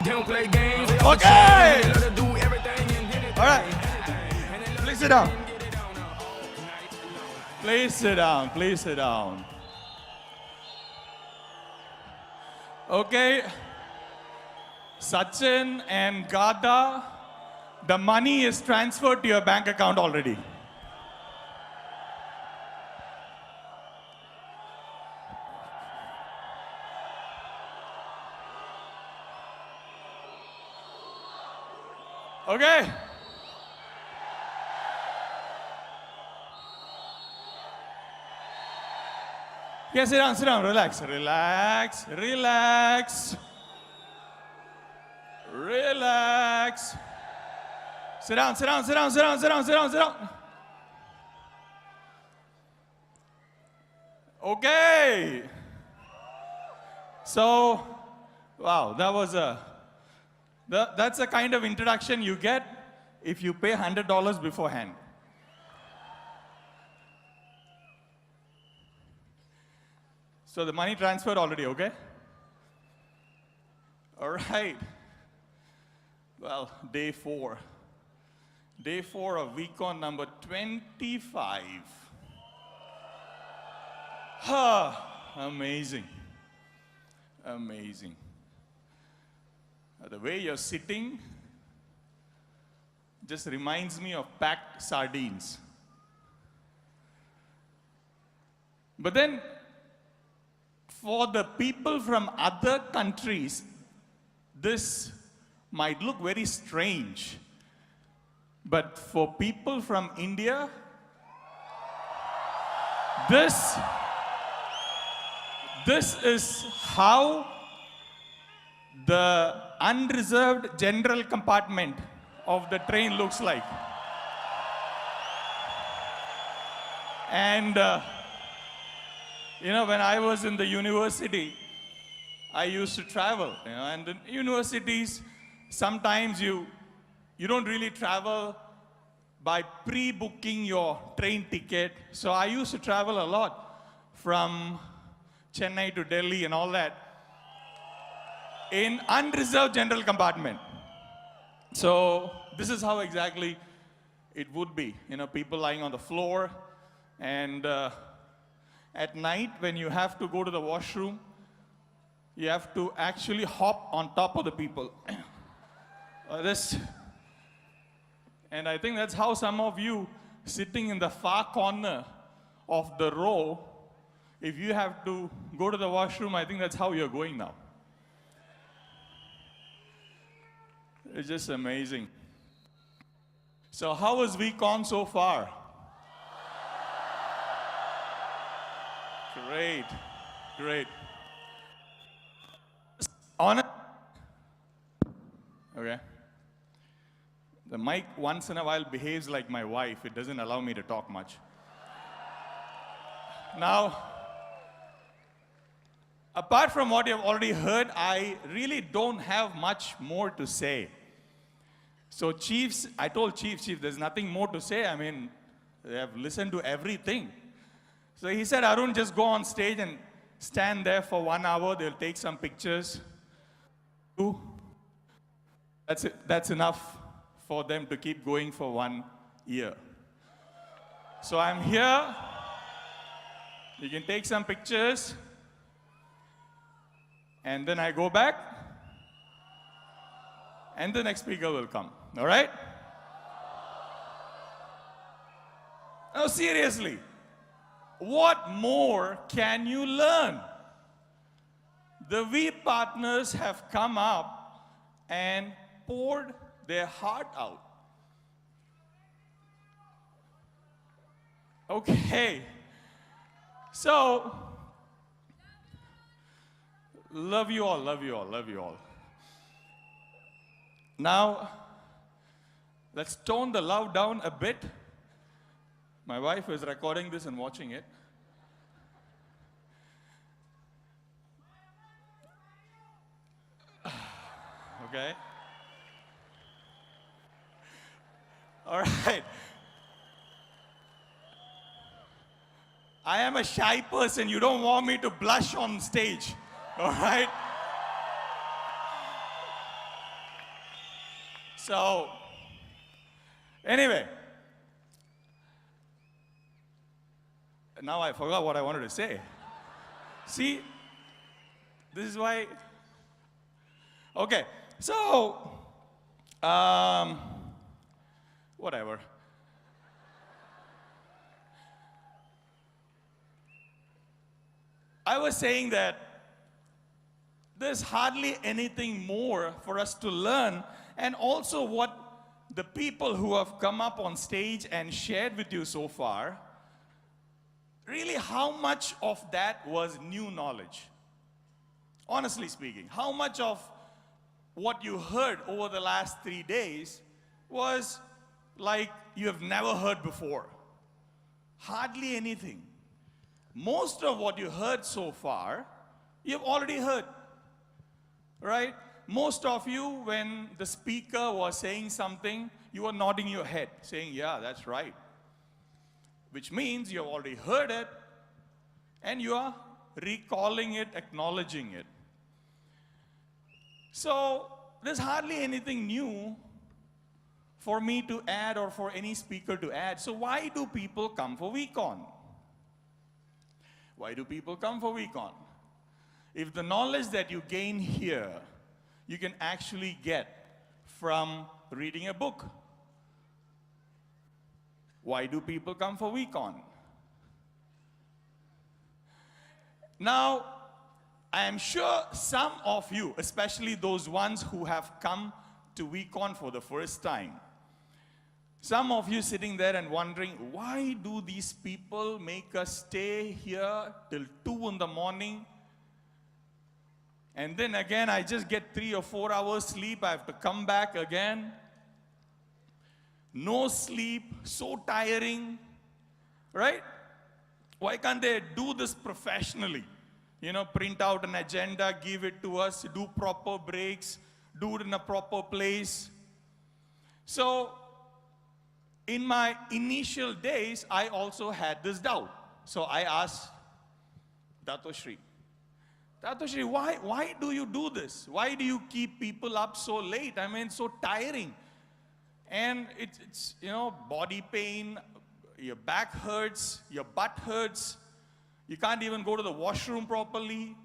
They don't play games. Okay. They love to do everything and hit it. All right. Please sit down. Please sit down. Please sit down. Okay. Sachin and Gada, the money is transferred to your bank account already. Okay. Yeah, sit down, relax, relax, relax. Relax. Sit down, sit down, sit down, sit down, sit down, sit down, sit down. Okay. So, wow, that's a kind of introduction you get if you pay $100 beforehand. So the money transferred already, okay? All right. Well, day 4. Day 4 of week on number 25. Amazing. Amazing. The way you're sitting just reminds me of packed sardines. But then, for the people from other countries, this might look very strange. But for people from India, this is how the unreserved general compartment of the train looks like. And when I was in the university, I used to travel, and in universities, sometimes you don't really travel by pre-booking your train ticket. So I used to travel a lot from Chennai to Delhi and all that in unreserved general compartment. So this is how exactly it would be. People lying on the floor, and at night when you have to go to the washroom, you have to actually hop on top of the people. And I think that's how some of you sitting in the far corner of the row, if you have to go to the washroom, I think that's how you're going now. It's just amazing. So how was week on so far? Great, great. Okay. The mic once in a while behaves like my wife. It doesn't allow me to talk much. Now, apart from what you've already heard, I really don't have much more to say. So I told Chief, there's nothing more to say. I mean, they have listened to everything. So he said, Arun, just go on stage and stand there for 1 hour. They'll take some pictures. That's it. That's enough for them to keep going for 1 year. So I'm here. You can take some pictures. And then I go back. And the next speaker will come. All right? Now, seriously. What more can you learn? The V partners have come up and poured their heart out. Okay. So, love you all, love you all, love you all. Now, let's tone the love down a bit. My wife is recording this and watching it. Okay. All right. I am a shy person. You don't want me to blush on stage. All right? So, anyway, now I forgot what I wanted to say. See, this is why. Okay, so, whatever. I was saying that there's hardly anything more for us to learn, and also what the people who have come up on stage and shared with you so far, really how much of that was new knowledge? Honestly speaking, how much of what you heard over the last 3 days was like you have never heard before? Hardly anything. Most of what you heard so far, you've already heard, right? Most of you, when the speaker was saying something, you were nodding your head, saying, yeah, that's right. Which means you have already heard it, and you are recalling it, acknowledging it. So, there's hardly anything new for me to add or for any speaker to add. So why do people come for WeCon? Why do people come for WeCon? If the knowledge that you gain here, you can actually get from reading a book. Why do people come for WeCon? Now, I am sure some of you, especially those ones who have come to WeCon for the first time, some of you sitting there and wondering, why do these people make us stay here till 2 in the morning? And then again, I just get 3 or 4 hours sleep. I have to come back again. No sleep, so tiring, right? Why can't they do this professionally? You know, print out an agenda, give it to us, do proper breaks, do it in a proper place. So, in my initial days, I also had this doubt. So I asked Datoshri, why do you do this? Why do you keep people up so late? I mean, so tiring. And it's you know, body pain, your back hurts, your butt hurts. You can't even go to the washroom properly.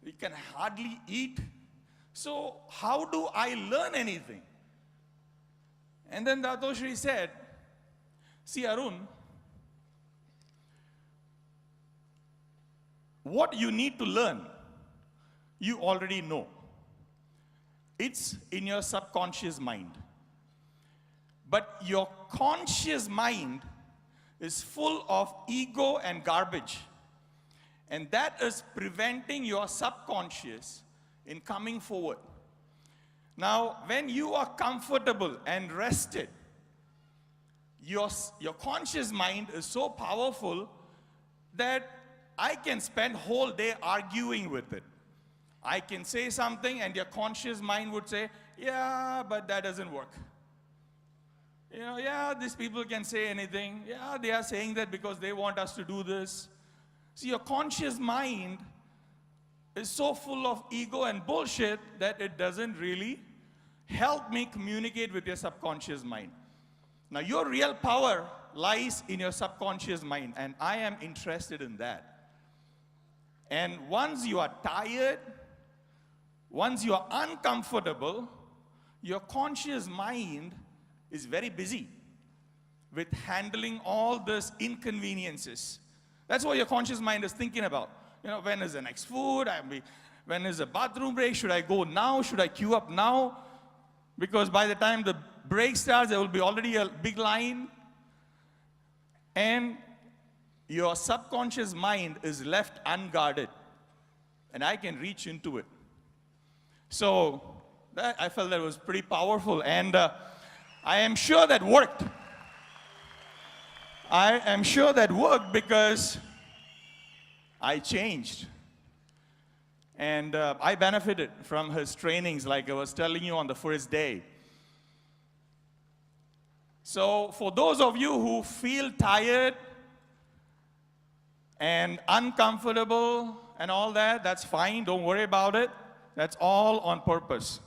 You can hardly eat. So how do I learn anything? And then Datoshri said, see, Arun, what you need to learn, you already know. It's in your subconscious mind. But your conscious mind is full of ego and garbage. And that is preventing your subconscious in coming forward. Now, when you are comfortable and rested, your conscious mind is so powerful that I can spend whole day arguing with it. I can say something and your conscious mind would say, yeah, but that doesn't work. You know, yeah, these people can say anything. Yeah, they are saying that because they want us to do this. See, your conscious mind is so full of ego and bullshit that it doesn't really help me communicate with your subconscious mind. Now, your real power lies in your subconscious mind, and I am interested in that. And once you are tired, once you are uncomfortable, your conscious mind is very busy with handling all these inconveniences. That's what your conscious mind is thinking about. You know, when is the next food? When is the bathroom break? Should I go now? Should I queue up now? Because by the time the break starts, there will be already a big line. And your subconscious mind is left unguarded. And I can reach into it. So I felt that was pretty powerful. And I am sure that worked. I am sure that worked because I changed. And I benefited from his trainings, like I was telling you on the first day. So for those of you who feel tired and uncomfortable and all that, that's fine. Don't worry about it. That's all on purpose.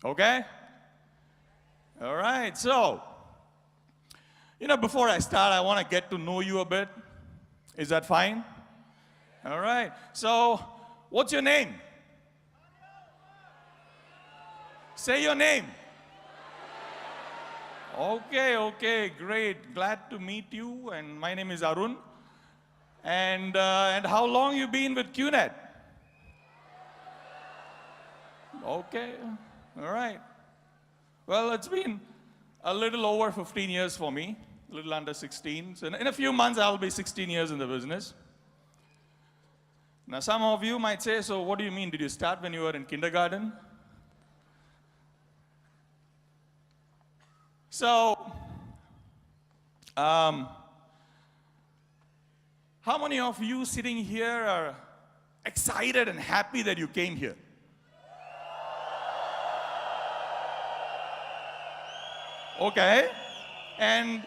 Okay? All right, so, before I start, I want to get to know you a bit. Is that fine? All right, so, what's your name? Say your name. Okay, great. Glad to meet you, and my name is Arun. And how long you been with QNet? Okay, all right. Well, it's been a little over 15 years for me, a little under 16. So in a few months, I'll be 16 years in the business. Now, some of you might say, so what do you mean? Did you start when you were in kindergarten? So, how many of you sitting here are excited and happy that you came here? Okay. And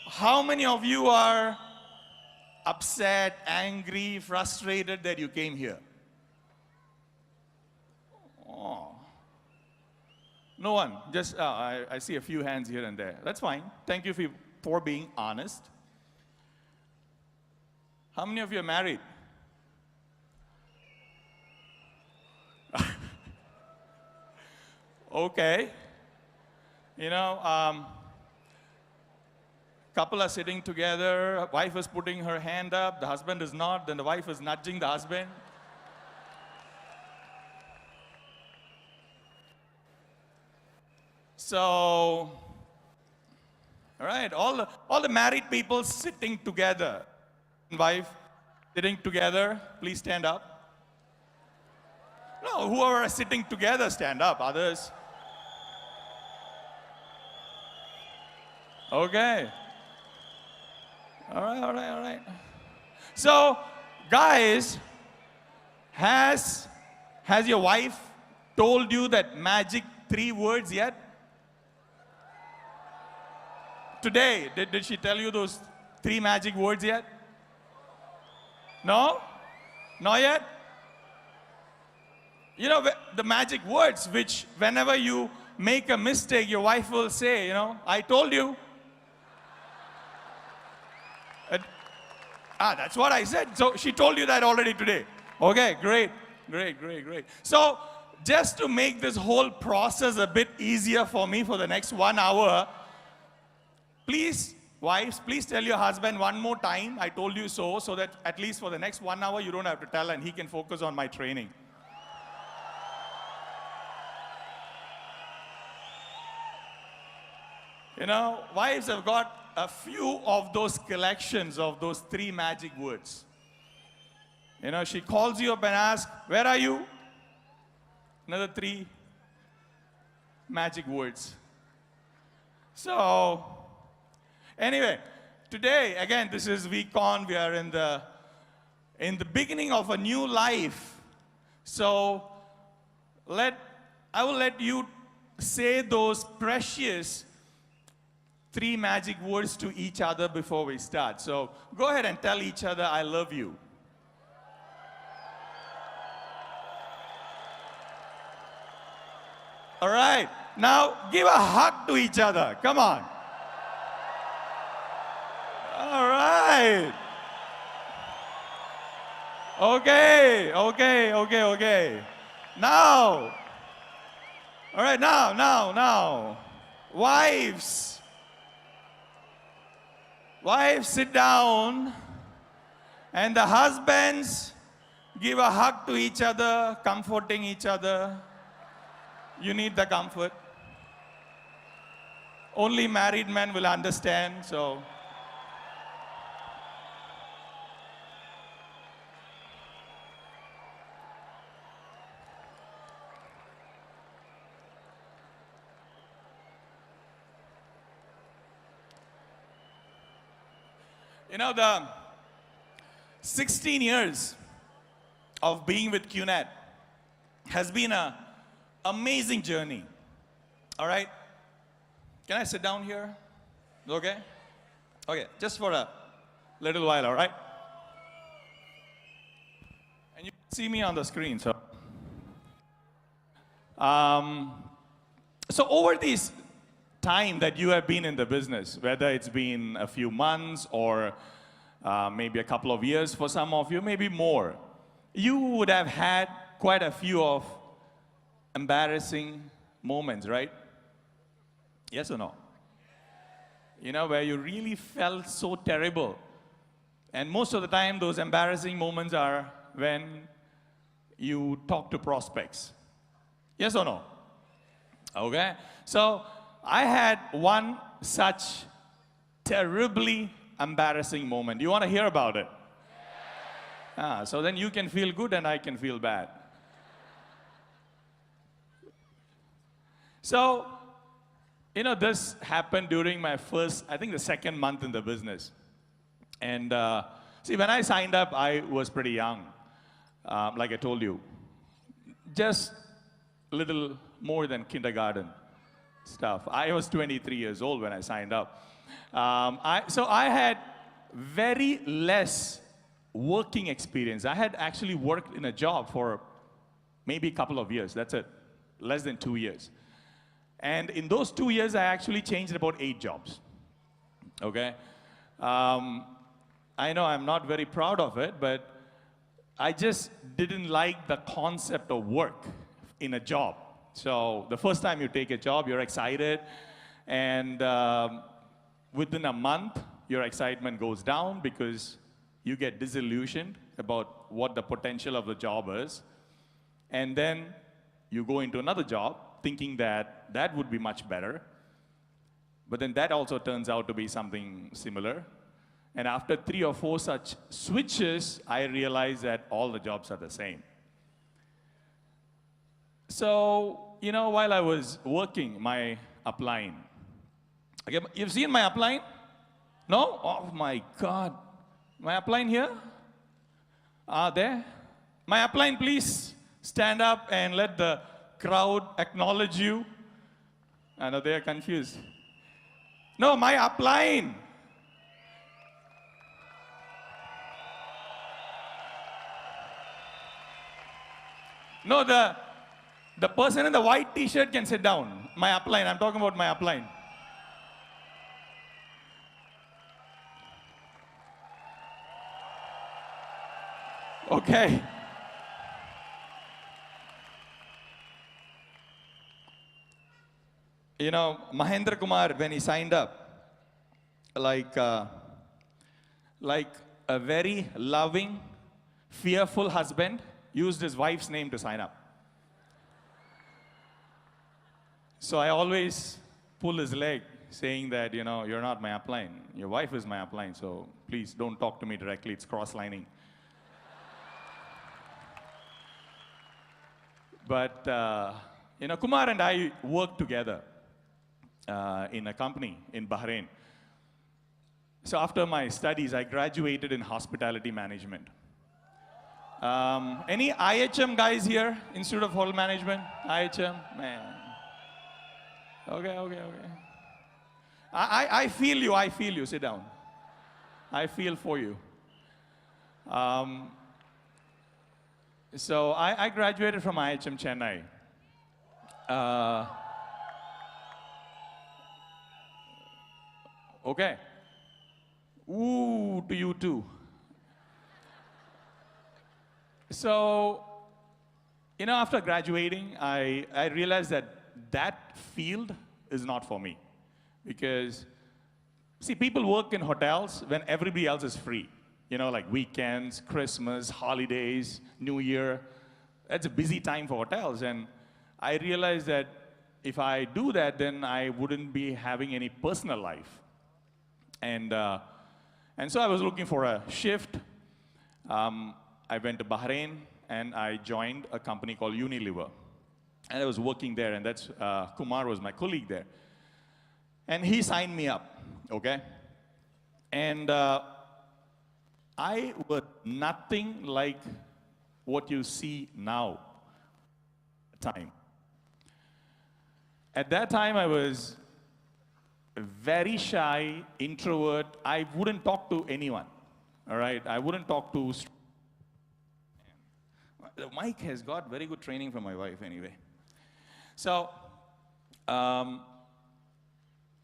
how many of you are upset, angry, frustrated that you came here? Oh. No one. Just, I see a few hands here and there. That's fine. Thank you for being honest. How many of you are married? Okay. Couple are sitting together, wife is putting her hand up, the husband is not, then the wife is nudging the husband. So, all right, all the married people sitting together, wife sitting together, please stand up. No, whoever are sitting together, stand up, others. Okay. All right. So, guys, has your wife told you that magic 3 words yet? Today, did she tell you those 3 magic words yet? No? Not yet? The magic words which whenever you make a mistake, your wife will say, I told you. That's what I said. So she told you that already today. Okay, great. So just to make this whole process a bit easier for me for the next 1 hour, please, wives, please tell your husband one more time, I told you so that at least for the next 1 hour you don't have to tell and he can focus on my training. Wives have got a few of those collections of those 3 magic words. She calls you up and asks, where are you? Another 3 magic words. So, anyway, today, again, this is week on. We are in the beginning of a new life. So, I will let you say those precious 3 magic words to each other before we start. So go ahead and tell each other, I love you. All right. Now give a hug to each other. Come on. All right. Okay. Now. All right, now. Wives, sit down, and the husbands give a hug to each other, comforting each other. You need the comfort. Only married men will understand, so. The 16 years of being with QNet has been an amazing journey. All right? Can I sit down here? Okay? Okay, just for a little while, all right? And you can see me on the screen, so. So over these time that you have been in the business, whether it's been a few months or maybe a couple of years for some of you, maybe more, you would have had quite a few of embarrassing moments, right? Yes or no? You know, where you really felt so terrible. And most of the time, those embarrassing moments are when you talk to prospects. Yes or no? Okay. So I had one such terribly embarrassing moment. You want to hear about it? So then you can feel good and I can feel bad. So, you know, this happened during my first, I think the second month in the business. And see, when I signed up, I was pretty young, like I told you. Just a little more than kindergarten stuff. I was 23 years old when I signed up. So I had very less working experience. I had actually worked in a job for maybe a couple of years. That's it. Less than 2 years. And in those 2 years, I actually changed about 8 jobs. Okay? I know I'm not very proud of it, but I just didn't like the concept of work in a job. So the first time you take a job, you're excited, and within a month, your excitement goes down because you get disillusioned about what the potential of the job is. And then you go into another job thinking that that would be much better. But then that also turns out to be something similar. And after 3 or 4 such switches, I realized that all the jobs are the same. So, you know, while I was working my upline, okay, you've seen my upline? No? Oh my God. My upline here? There? My upline, please stand up and let the crowd acknowledge you. I know they are confused. No, my upline. No, the person in the white t-shirt can sit down. My upline, I'm talking about my upline. Okay. You know, Mahendra Kumar, when he signed up, like a very loving, fearful husband, used his wife's name to sign up. So I always pull his leg, saying that, you know, you're not my upline. Your wife is my upline, so please don't talk to me directly. It's cross-lining. But, you know, Kumar and I worked together in a company in Bahrain. So after my studies, I graduated in hospitality management. Any IHM guys here? Institute of Hotel Management? IHM? Man. Okay. I feel you. Sit down. I feel for you. So I graduated from IHM Chennai. Okay. Ooh, to you too. So, you know, after graduating, I realized that field is not for me. Because, see, people work in hotels when everybody else is free. You know, like weekends, Christmas, holidays, New Year. That's a busy time for hotels. And I realized that if I do that, then I wouldn't be having any personal life. And so I was looking for a shift. I went to Bahrain, and I joined a company called Unilever. And I was working there, and that's Kumar was my colleague there. And he signed me up, okay? And I was nothing like what you see now at the time. At that time, I was very shy, introvert. I wouldn't talk to anyone, all right? I wouldn't talk to... The mic has got very good training from my wife anyway. So,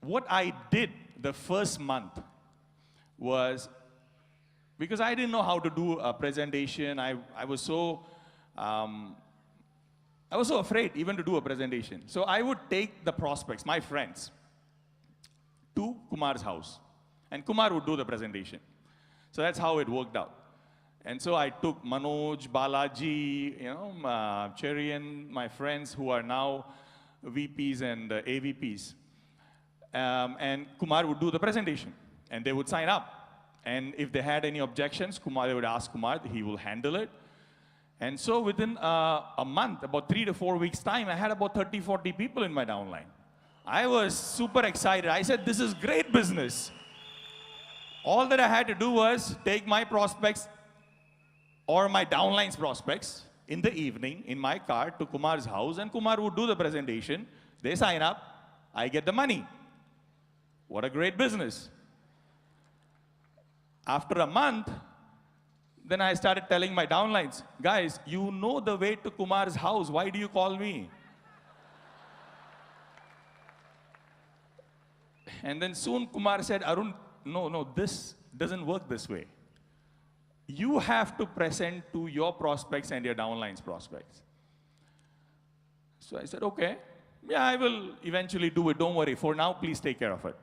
what I did the first month was, because I didn't know how to do a presentation, I was so afraid even to do a presentation. So I would take the prospects, my friends, to Kumar's house, and Kumar would do the presentation. So that's how it worked out. And so I took Manoj, Balaji, Cherian, my friends who are now VPs and AVPs. And Kumar would do the presentation, and they would sign up. And if they had any objections, they would ask Kumar, he will handle it. And so within a month, about 3 to 4 weeks' time, I had about 30, 40 people in my downline. I was super excited. I said, this is great business. All that I had to do was take my prospects or my downline's prospects in the evening in my car to Kumar's house, and Kumar would do the presentation. They sign up, I get the money. What a great business. After a month, then I started telling my downlines, guys, you know the way to Kumar's house, why do you call me? And then soon Kumar said, Arun, no, this doesn't work this way. You have to present to your prospects and your downline's prospects. So I said, okay, yeah, I will eventually do it. Don't worry. For now, please take care of it.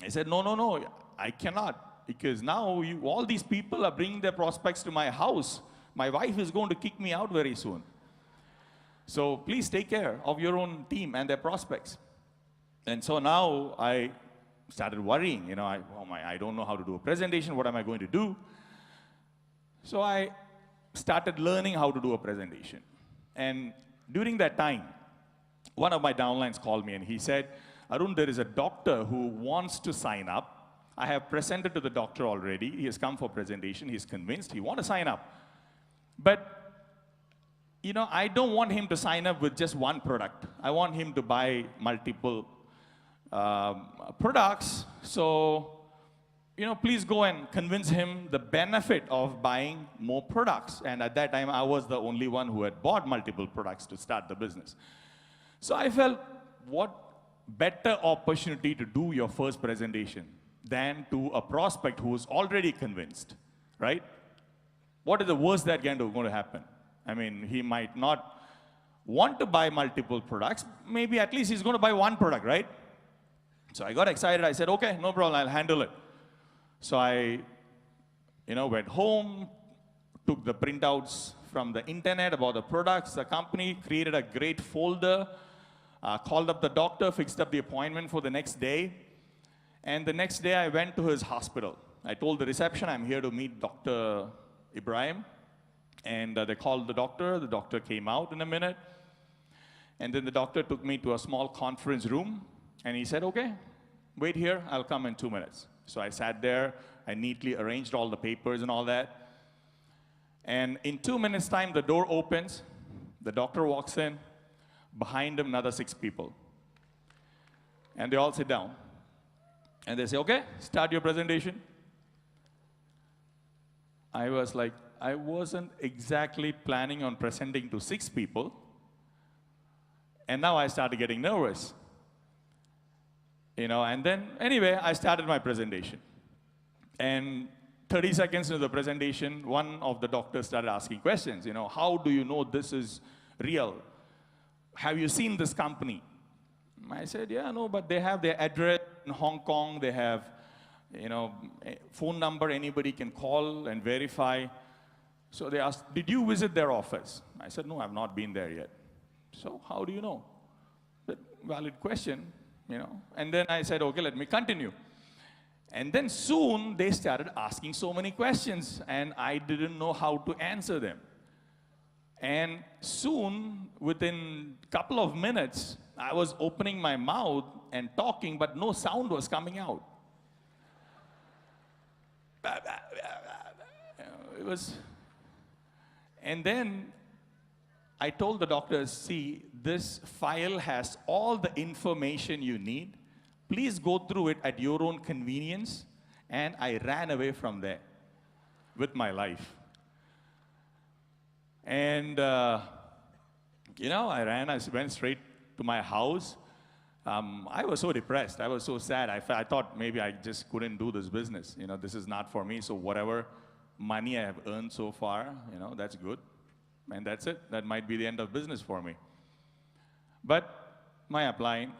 I said, no, I cannot. Because now all these people are bringing their prospects to my house. My wife is going to kick me out very soon. So please take care of your own team and their prospects. And so now I started worrying. I don't know how to do a presentation. What am I going to do? So I started learning how to do a presentation. And during that time, one of my downlines called me and he said, Arun, there is a doctor who wants to sign up. I have presented to the doctor already. He has come for presentation. He's convinced he wants to sign up. But, I don't want him to sign up with just one product. I want him to buy multiple products. So, please go and convince him the benefit of buying more products. And at that time, I was the only one who had bought multiple products to start the business. So I felt, what better opportunity to do your first presentation than to a prospect who is already convinced, right? What is the worst that going to happen? I mean, he might not want to buy multiple products. Maybe at least he's going to buy one product, right? So I got excited. I said, okay, no problem, I'll handle it. So I, went home, took the printouts from the internet about the products, the company, created a great folder, called up the doctor, fixed up the appointment for the next day. And the next day I went to his hospital. I told the reception, I'm here to meet Dr. Ibrahim. And they called the doctor. The doctor came out in a minute. And then the doctor took me to a small conference room. And he said, okay, wait here, I'll come in 2 minutes. So I sat there, I neatly arranged all the papers and all that. And in 2 minutes' time, the door opens, the doctor walks in, behind him another 6 people. And they all sit down. And they say, okay, start your presentation. I was like, I wasn't exactly planning on presenting to 6 people. And now I started getting nervous. And then, anyway, I started my presentation. And 30 seconds into the presentation, one of the doctors started asking questions. How do you know this is real? Have you seen this company? I said, yeah, no, but they have their address in Hong Kong. They have, a phone number anybody can call and verify. So they asked, did you visit their office? I said, no, I've not been there yet. So how do you know? Valid question. And then I said, okay, let me continue. And then soon they started asking so many questions, and I didn't know how to answer them. And soon, within a couple of minutes, I was opening my mouth and talking, but no sound was coming out. It was, and then I told the doctors, see, this file has all the information you need. Please go through it at your own convenience. And I ran away from there with my life. And, I went straight to my house. I was so depressed. I was so sad. I thought maybe I just couldn't do this business. This is not for me. So whatever money I have earned so far, that's good. And that's it. That might be the end of business for me. But my upline,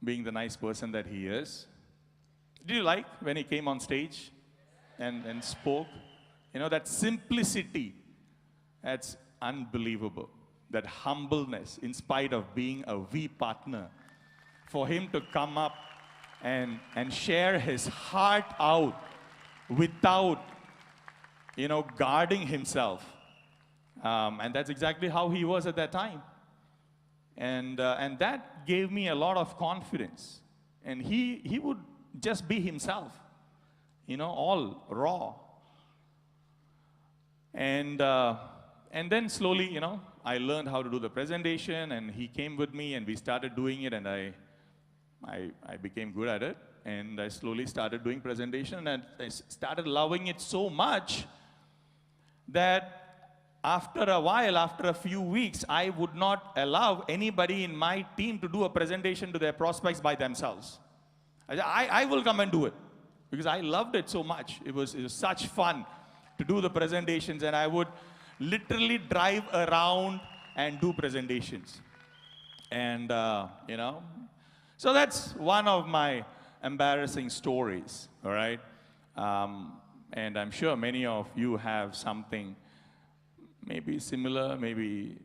being the nice person that he is, did you like when he came on stage and spoke? That simplicity, that's unbelievable. That humbleness, in spite of being a V partner, for him to come up and share his heart out without, guarding himself. And that's exactly how he was at that time. And that gave me a lot of confidence. And he would just be himself, all raw. And then slowly, I learned how to do the presentation, and he came with me, and we started doing it, and I became good at it, and I slowly started doing presentation, and I started loving it so much that after a while, after a few weeks, I would not allow anybody in my team to do a presentation to their prospects by themselves. I will come and do it, because I loved it so much. It was such fun to do the presentations, and I would literally drive around and do presentations. And, so that's one of my embarrassing stories, all right? And I'm sure many of you have something maybe similar, maybe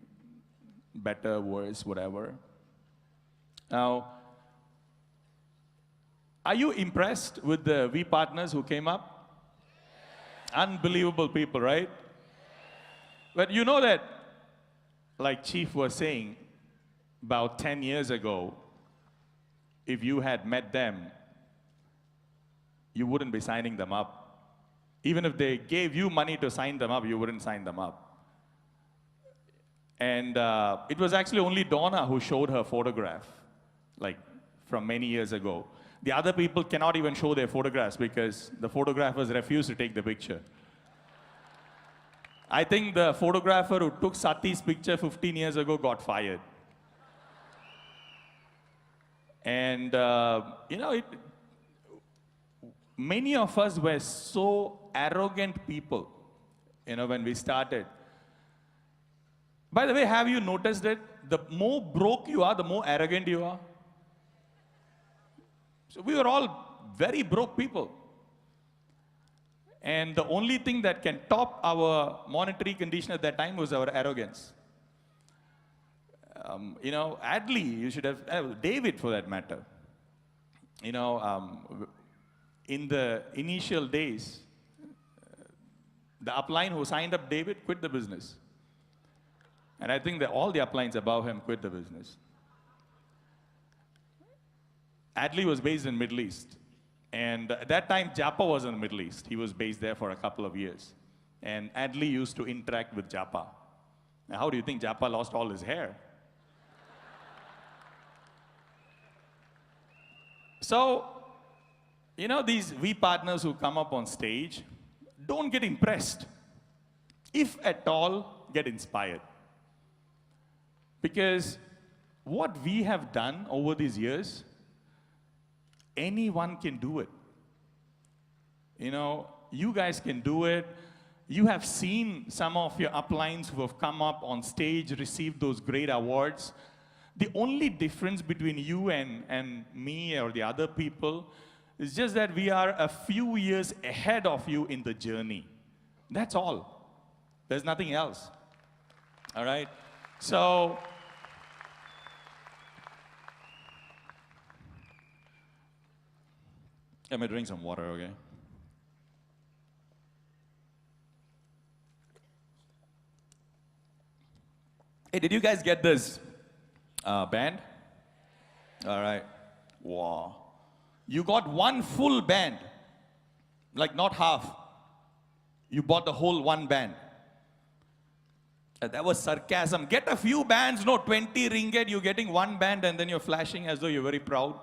better, worse, whatever. Now, are you impressed with the V partners who came up? Unbelievable people, right? But you know that, like Chief was saying, about 10 years ago, if you had met them, you wouldn't be signing them up. Even if they gave you money to sign them up, you wouldn't sign them up. And it was actually only Donna who showed her photograph, like from many years ago. The other people cannot even show their photographs because the photographers refuse to take the picture. I think the photographer who took Sati's picture 15 years ago got fired. And, many of us were so arrogant people, when we started. By the way, have you noticed that the more broke you are, the more arrogant you are? So we were all very broke people. And the only thing that can top our monetary condition at that time was our arrogance. Adley, you should have, David for that matter. In the initial days, the upline who signed up David quit the business. And I think that all the uplines above him quit the business. Adley was based in Middle East. And at that time, Japa was in the Middle East. He was based there for a couple of years. And Adley used to interact with Japa. Now, how do you think Japa lost all his hair? So, these V partners who come up on stage, don't get impressed. If at all, get inspired. Because what we have done over these years, anyone can do it. You guys can do it. You have seen some of your uplines who have come up on stage, received those great awards. The only difference between you and me or the other people is just that we are a few years ahead of you in the journey. That's all. There's nothing else. All right? So, let me drink some water, okay? Hey, did you guys get this band? All right. Wow. You got one full band, like not half. You bought the whole one band. That was sarcasm. Get a few bands, no, 20 ringgit, you're getting one band and then you're flashing as though you're very proud.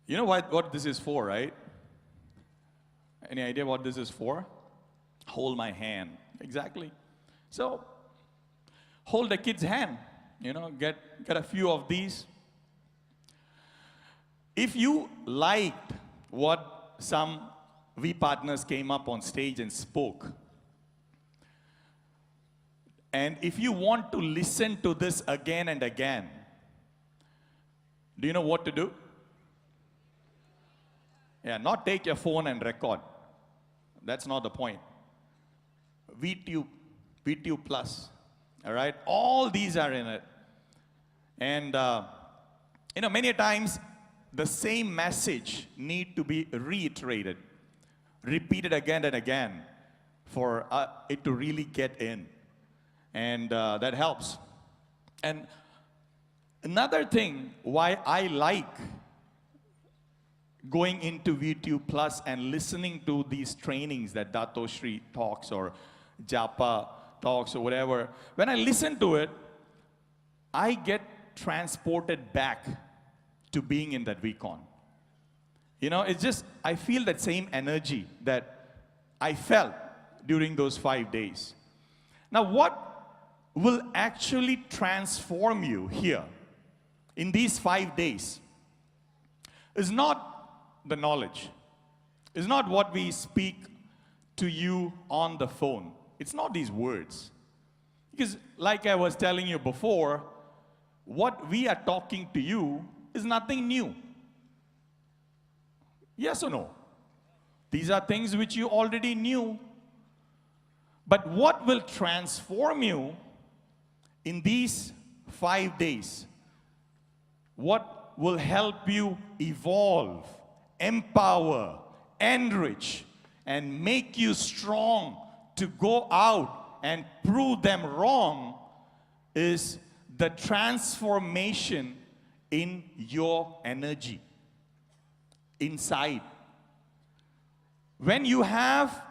You know what this is for, right? Any idea what this is for? Hold my hand. Exactly. So, hold a kid's hand, get a few of these. If you liked what some V partners came up on stage and spoke, and if you want to listen to this again and again, do you know what to do? Yeah, not take your phone and record. That's not the point. VTube Plus, all right? All these are in it. And, many times, the same message need to be reiterated, repeated again and again for it to really get in. And that helps. And another thing why I like going into VTube Plus and listening to these trainings that Dato Shri talks or Japa talks or whatever, when I listen to it, I get transported back to being in that VCon. It's just, I feel that same energy that I felt during those 5 days. Now, what will actually transform you here in these 5 days is not the knowledge. It's not what we speak to you on the phone. It's not these words. Because like I was telling you before, what we are talking to you is nothing new. Yes or no? These are things which you already knew. But what will transform you in these 5 days? What will help you evolve, empower, enrich, and make you strong to go out and prove them wrong is the transformation in your energy inside. When you have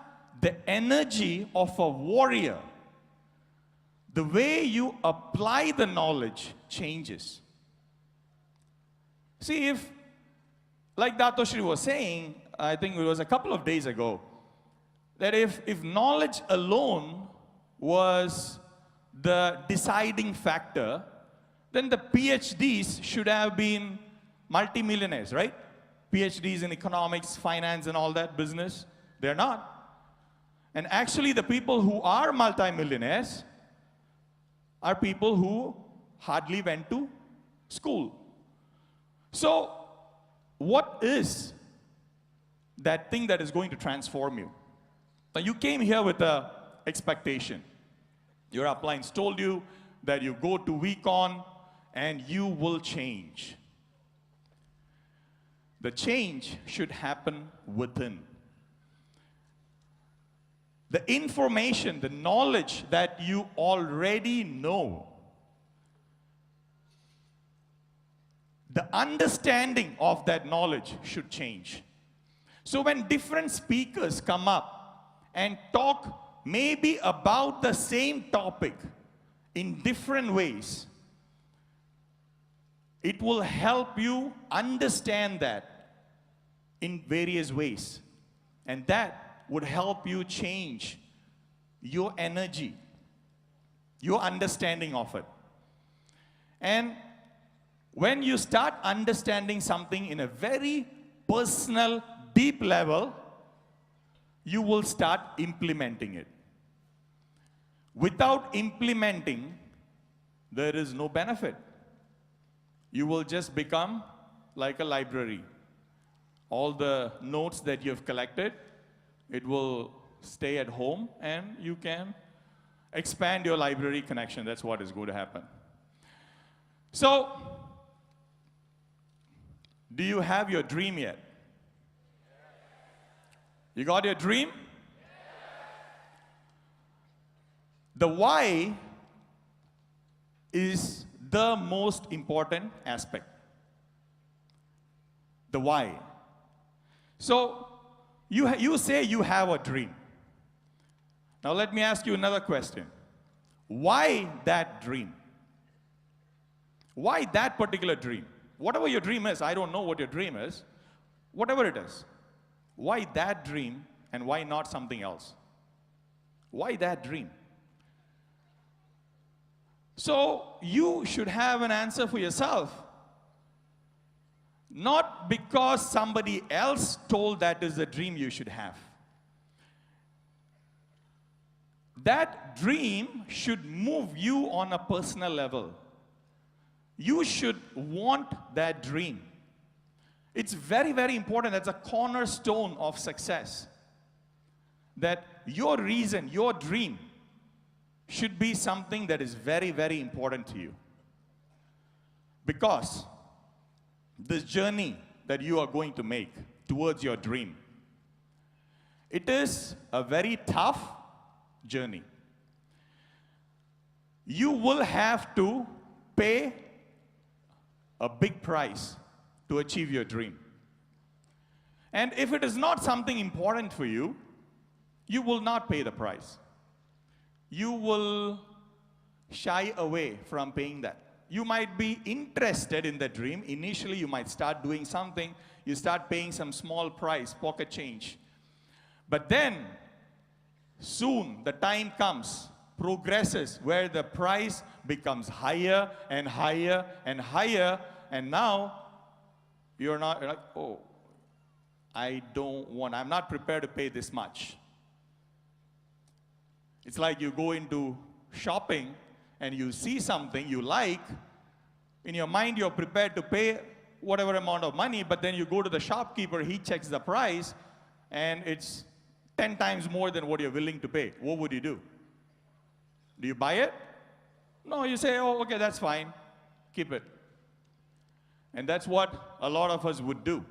the energy of a warrior, the way you apply the knowledge changes. See, if, like Dato Shri was saying, I think it was a couple of days ago, that if knowledge alone was the deciding factor, then the PhDs should have been multimillionaires, right? PhDs in economics, finance, and all that business. They're not. And actually, the people who are multimillionaires are people who hardly went to school. So, what is that thing that is going to transform you? Now, you came here with an expectation. Your uplines told you that you go to VCon and you will change. The change should happen within. The information, the knowledge that you already know, the understanding of that knowledge should change. So when different speakers come up and talk maybe about the same topic in different ways, it will help you understand that in various ways. And that would help you change your energy, your understanding of it. And when you start understanding something in a very personal, deep level, you will start implementing it. Without implementing, there is no benefit. You will just become like a library. All the notes that you have collected, it will stay at home and you can expand your library connection. That's what is going to happen. So, do you have your dream yet? You got your dream? The why is the most important aspect. The why. So, you say you have a dream. Now let me ask you another question. Why that dream? Why that particular dream? Whatever your dream is, I don't know what your dream is. Whatever it is. Why that dream and why not something else? Why that dream? So you should have an answer for yourself. Not because somebody else told that is the dream you should have. That dream should move you on a personal level. You should want that dream. It's very, very important. That's a cornerstone of success. That your reason, your dream, should be something that is very, very important to you. Because this journey that you are going to make towards your dream, it is a very tough journey. You will have to pay a big price to achieve your dream. And if it is not something important for you, you will not pay the price. You will shy away from paying that. You might be interested in the dream. Initially, you might start doing something. You start paying some small price, pocket change. But then, soon, the time comes, progresses, where the price becomes higher and higher and higher. And now, you're like, oh, I'm not prepared to pay this much. It's like you go into shopping and you see something you like. In your mind, you're prepared to pay whatever amount of money, but then you go to the shopkeeper, he checks the price, and it's 10 times more than what you're willing to pay. What would you do? Do you buy it? No, you say, oh, okay, that's fine. Keep it. And that's what a lot of us would do.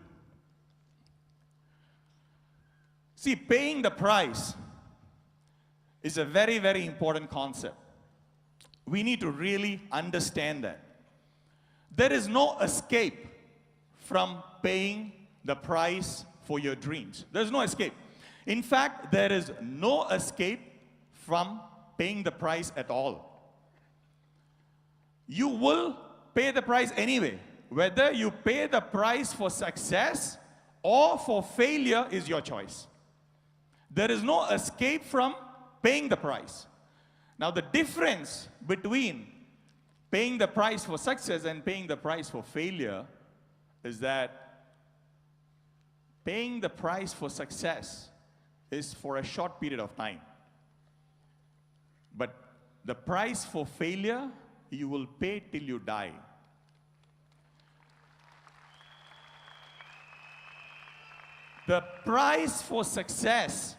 See, paying the price is a very, very important concept. We need to really understand that. There is no escape from paying the price for your dreams. There's no escape. In fact, there is no escape from paying the price at all. You will pay the price anyway. Whether you pay the price for success or for failure is your choice. There is no escape from paying the price. Now, the difference between paying the price for success and paying the price for failure is that paying the price for success is for a short period of time. But the price for failure, you will pay till you die. The price for success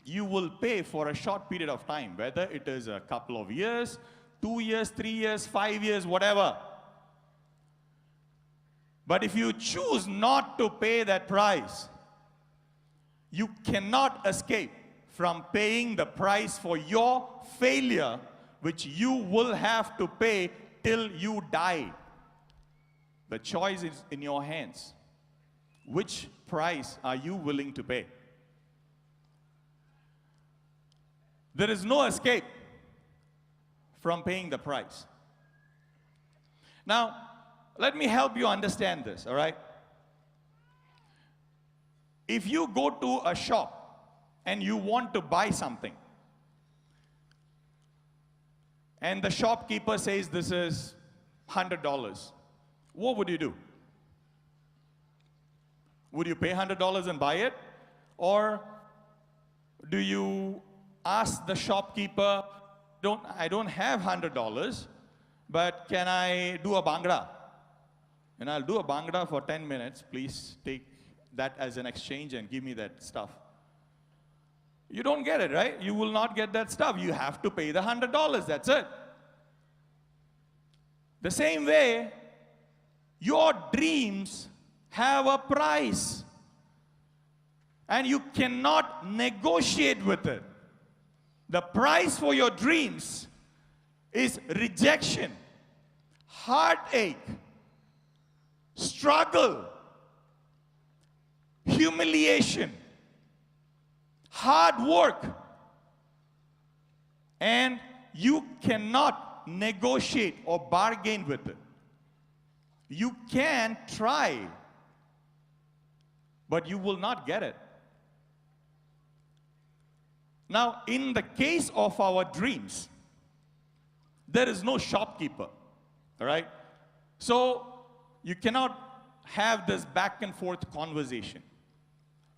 you will pay for a short period of time, whether it is a couple of years, 2 years, 3 years, 5 years, whatever. But if you choose not to pay that price, you cannot escape from paying the price for your failure, which you will have to pay till you die. The choice is in your hands. Which price are you willing to pay? There is no escape from paying the price. Now, let me help you understand this, all right? If you go to a shop and you want to buy something, and the shopkeeper says this is $100, what would you do? Would you pay $100 and buy it? Or do you ask the shopkeeper, I don't have $100, but can I do a bhangra? And I'll do a bhangra for 10 minutes. Please take that as an exchange and give me that stuff. You don't get it, right? You will not get that stuff. You have to pay the $100. That's it. The same way, your dreams have a price. And you cannot negotiate with it. The price for your dreams is rejection, heartache, struggle, humiliation, hard work. And you cannot negotiate or bargain with it. You can try, but you will not get it. Now, in the case of our dreams, there is no shopkeeper, all right? So you cannot have this back and forth conversation.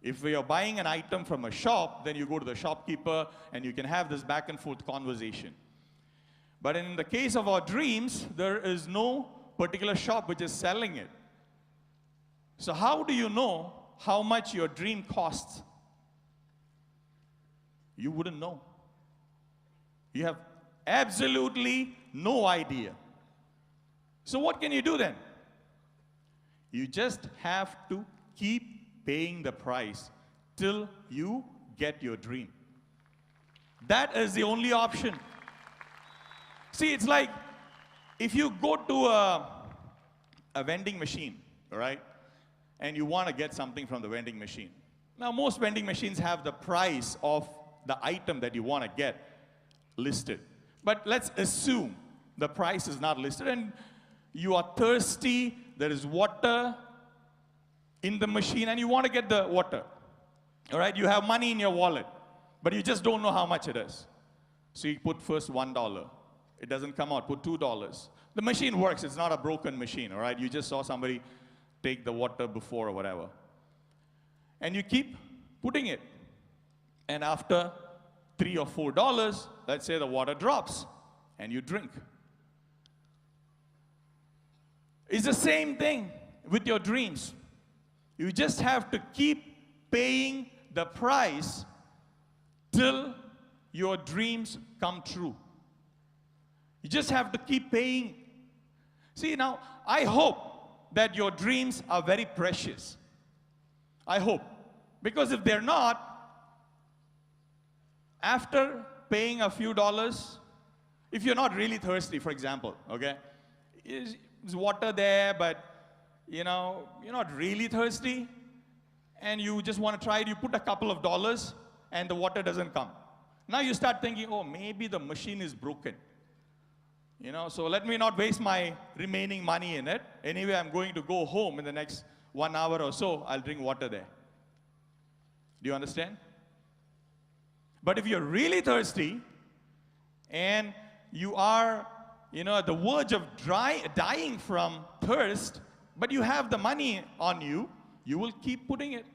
If you're buying an item from a shop, then you go to the shopkeeper and you can have this back and forth conversation. But in the case of our dreams, there is no particular shop which is selling it. So how do you know how much your dream costs? You wouldn't know. You have absolutely no idea. So what can you do then? You just have to keep paying the price till you get your dream. That is the only option. See, it's like if you go to a vending machine, all right, and you want to get something from the vending machine. Now, most vending machines have the price of the item that you want to get listed. But let's assume the price is not listed and you are thirsty, there is water in the machine and you want to get the water. All right, you have money in your wallet, but you just don't know how much it is. So you put first $1. It doesn't come out, put $2. The machine works, it's not a broken machine, all right? You just saw somebody take the water before or whatever. And you keep putting it. And after $3 or $4, let's say the water drops and you drink. It's the same thing with your dreams. You just have to keep paying the price till your dreams come true. You just have to keep paying. See, now, I hope that your dreams are very precious. I hope. Because if they're not, after paying a few dollars, if you're not really thirsty, for example, okay? There's water there, but, you know, you're not really thirsty, and you just want to try it, you put a couple of dollars, and the water doesn't come. Now you start thinking, oh, maybe the machine is broken. You know, so let me not waste my remaining money in it. Anyway, I'm going to go home in the next 1 hour or so. I'll drink water there. Do you understand? But if you're really thirsty and you are, you know, at the verge of dying from thirst, but you have the money on you, you will keep putting it.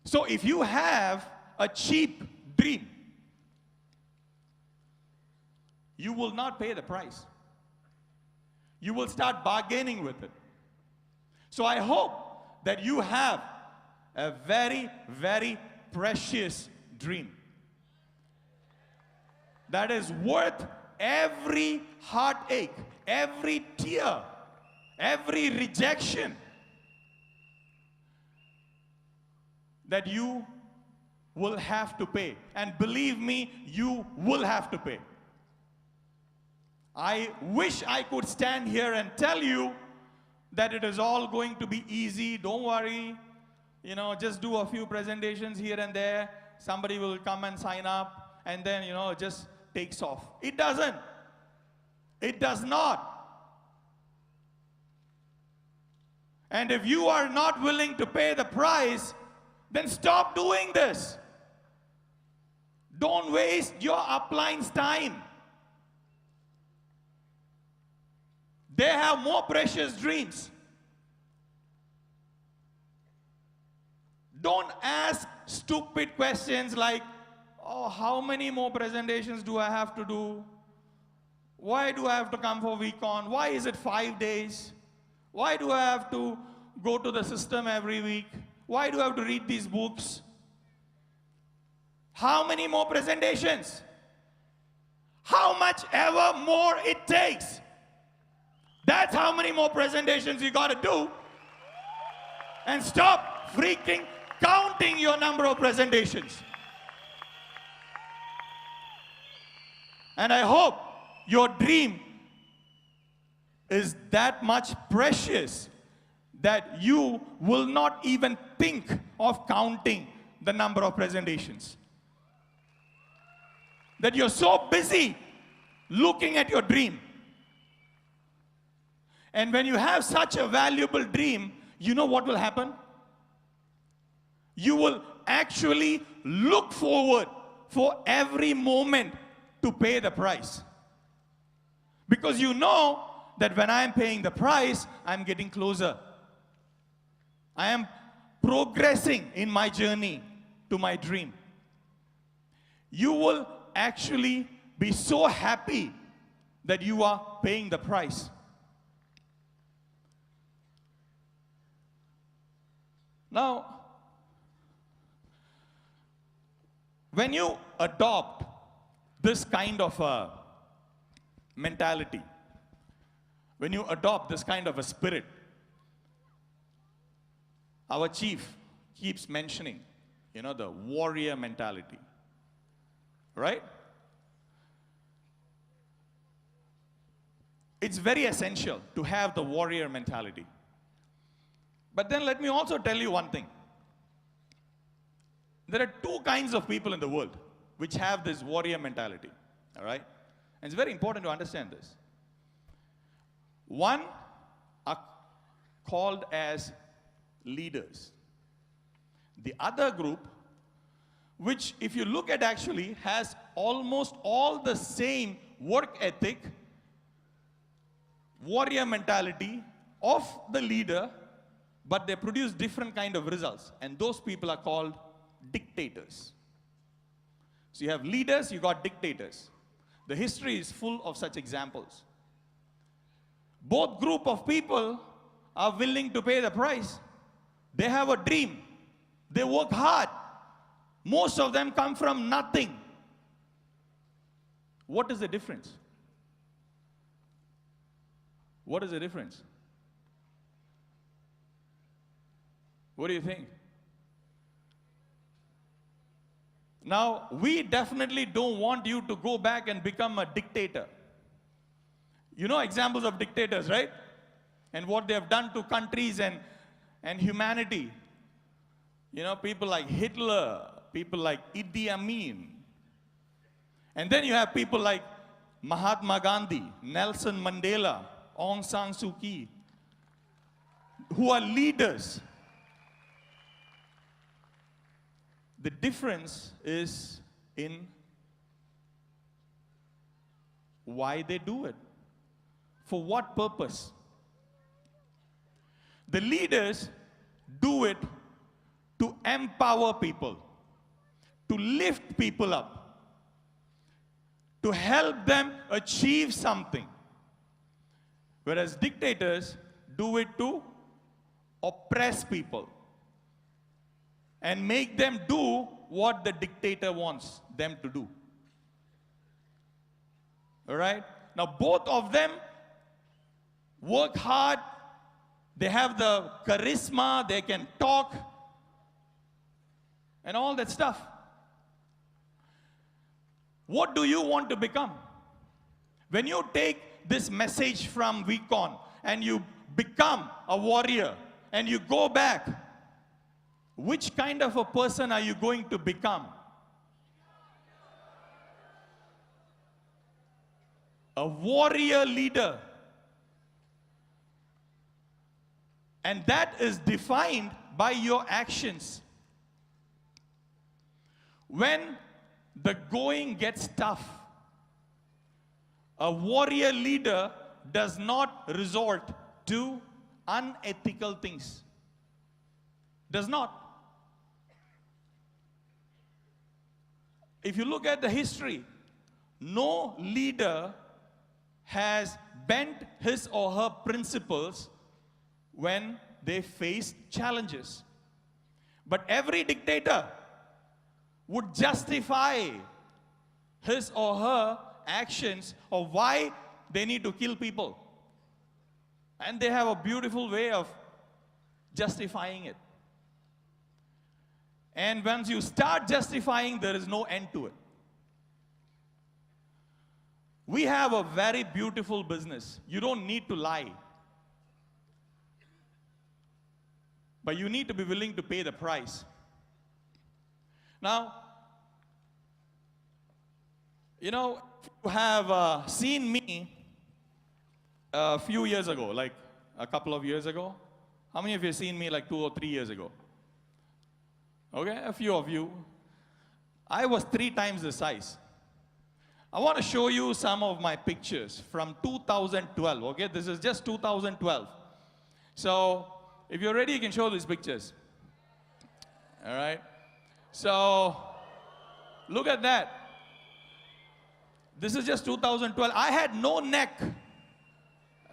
So if you have a cheap dream, you will not pay the price. You will start bargaining with it. So I hope that you have a very, very precious dream that is worth every heartache, every tear, every rejection that you will have to pay. And believe me, you will have to pay. I wish I could stand here and tell you that it is all going to be easy. Don't worry. You know, just do a few presentations here and there. Somebody will come and sign up, and then, you know, it just takes off. It doesn't. It does not. And if you are not willing to pay the price, then stop doing this. Don't waste your upline's time. They have more precious dreams. Don't ask stupid questions like, oh, how many more presentations do I have to do? Why do I have to come for week-on? Why is it 5 days? Why do I have to go to the system every week? Why do I have to read these books? How many more presentations? How much ever more it takes. That's how many more presentations you got to do. And stop freaking counting your number of presentations. And I hope your dream is that much precious that you will not even think of counting the number of presentations. That you're so busy looking at your dream. And when you have such a valuable dream, you know what will happen? You will actually look forward for every moment to pay the price. Because you know that when I am paying the price, I am getting closer. I am progressing in my journey to my dream. You will actually be so happy that you are paying the price. Now, when you adopt this kind of a mentality, when you adopt this kind of a spirit, our chief keeps mentioning, the warrior mentality, right? It's very essential to have the warrior mentality. But then let me also tell you one thing. There are two kinds of people in the world which have this warrior mentality, all right? And it's very important to understand this. One are called as leaders. The other group, which if you look at actually has almost all the same work ethic, warrior mentality of the leader, but they produce different kind of results. And those people are called dictators. So you have leaders, you got dictators. The history is full of such examples. Both group of people are willing to pay the price. They have a dream. They work hard. Most of them come from nothing. What is the difference? What is the difference? What do you think? Now, we definitely don't want you to go back and become a dictator. You know examples of dictators, right? And what they have done to countries and humanity. People like Hitler, people like Idi Amin. And then you have people like Mahatma Gandhi, Nelson Mandela, Aung San Suu Kyi, who are leaders. The difference is in why they do it. For what purpose? The leaders do it to empower people, to lift people up, to help them achieve something. Whereas dictators do it to oppress people and make them do what the dictator wants them to do. All right? Now, both of them work hard. They have the charisma. They can talk and all that stuff. What do you want to become? When you take this message from Weekon and you become a warrior and you go back, which kind of a person are you going to become? A warrior leader. And that is defined by your actions. When the going gets tough, a warrior leader does not resort to unethical things. Does not. If you look at the history, no leader has bent his or her principles when they face challenges. But every dictator would justify his or her actions of why they need to kill people. And they have a beautiful way of justifying it. And once you start justifying, there is no end to it. We have a very beautiful business. You don't need to lie. But you need to be willing to pay the price. Now, you have seen me a few years ago, like a couple of years ago. How many of you have seen me like 2 or 3 years ago? Okay, a few of you. I was 3 times the size. I want to show you some of my pictures from 2012, okay? This is just 2012. So, if you're ready, you can show these pictures. All right? So, look at that. This is just 2012. I had no neck.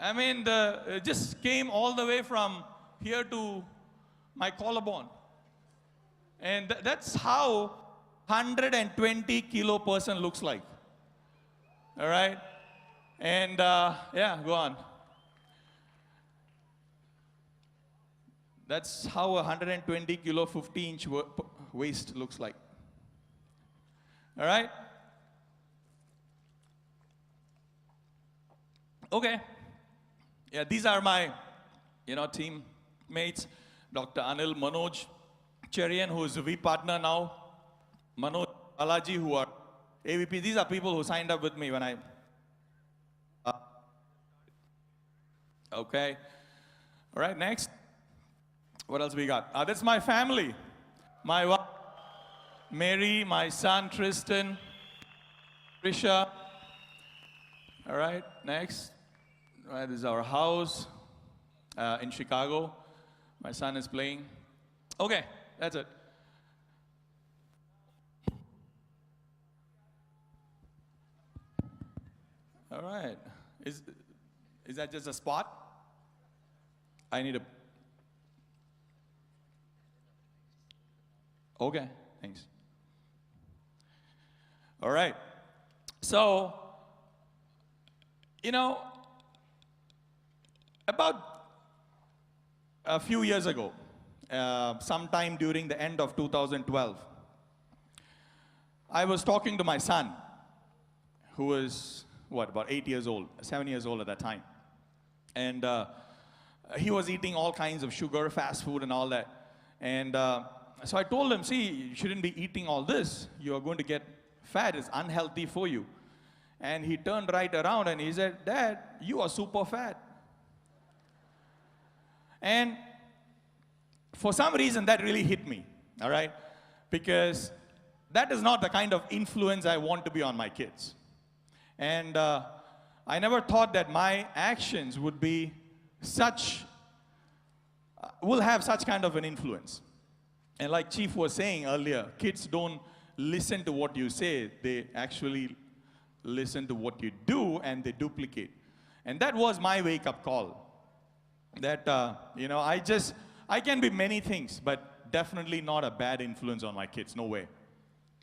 I mean, it just came all the way from here to my collarbone. And that's how 120 kilo person looks like. All right? And yeah, go on. That's how a 120 kilo, 50-inch waist looks like. All right? Okay. Yeah, these are my, teammates. Dr. Anil, Manoj, Cherian, who is a V partner now. Manoj, Balaji, who are AVP. These are people who signed up with me when I... Okay. All right, next. What else we got? That's my family. My wife, Mary, my son, Tristan, Trisha. All right, next. All right, this is our house in Chicago. My son is playing. Okay, that's it. All right. Is that just a spot? I need a... Okay, thanks. All right. So, about a few years ago, sometime during the end of 2012, I was talking to my son, who was, about 8 years old, 7 years old at that time. And he was eating all kinds of sugar, fast food, and all that. And so I told him, see, you shouldn't be eating all this. You are going to get fat. It's unhealthy for you. And he turned right around and he said, Dad, you are super fat. And for some reason, that really hit me, all right? Because that is not the kind of influence I want to be on my kids. And I never thought that my actions would be will have such kind of an influence. And like Chief was saying earlier, kids don't listen to what you say. They actually listen to what you do and they duplicate. And that was my wake-up call. That, I can be many things, but definitely not a bad influence on my kids. No way.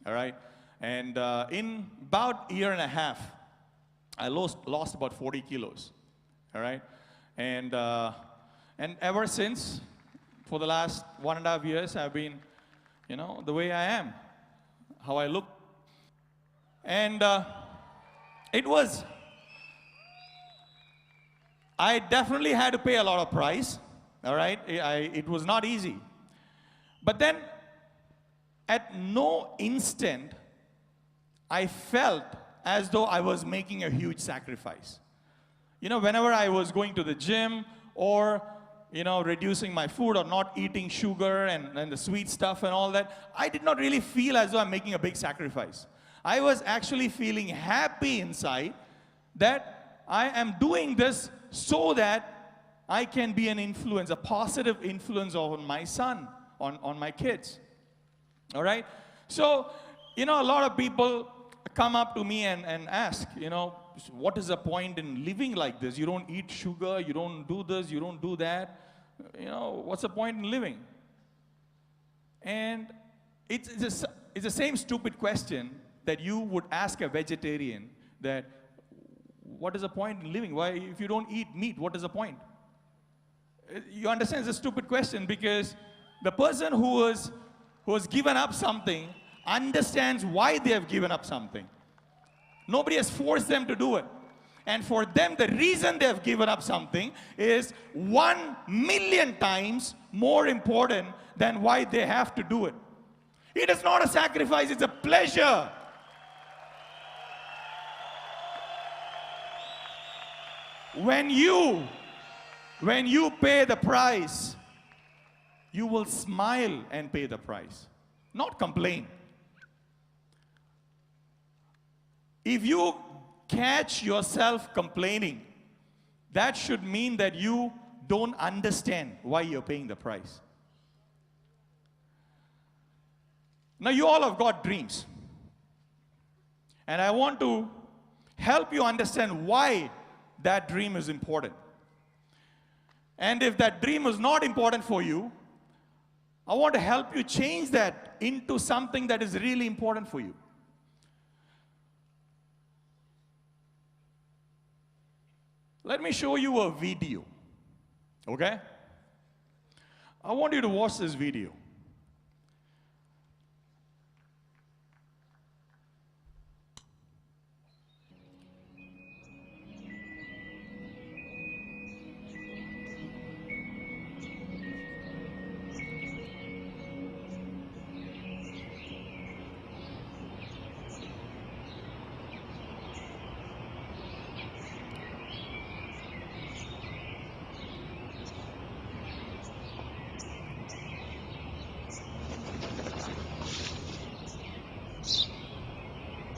All right? And in about a year and a half, I lost about 40 kilos. All right? And ever since, for the last 1.5 years, I've been, the way I am, how I look. And I definitely had to pay a lot of price, all right? It was not easy. But then, at no instant, I felt as though I was making a huge sacrifice. Whenever I was going to the gym or, reducing my food or not eating sugar and the sweet stuff and all that, I did not really feel as though I'm making a big sacrifice. I was actually feeling happy inside that I am doing this so that I can be an influence, a positive influence on my son, on my kids. All right? So, a lot of people come up to me and ask, what is the point in living like this? You don't eat sugar, you don't do this, you don't do that. What's the point in living? And it's the same stupid question that you would ask a vegetarian, that what is the point in living? Why, if you don't eat meat, what is the point? You understand it's a stupid question because the person who has given up something understands why they have given up something. Nobody has forced them to do it. And for them, the reason they have given up something is 1,000,000 times more important than why they have to do it. It is not a sacrifice, it's a pleasure. When you pay the price, you will smile and pay the price, not complain. If you catch yourself complaining, that should mean that you don't understand why you're paying the price. Now, you all have got dreams. And I want to help you understand why that dream is important. And if that dream is not important for you, I want to help you change that into something that is really important for you. Let me show you a video, okay? I want you to watch this video.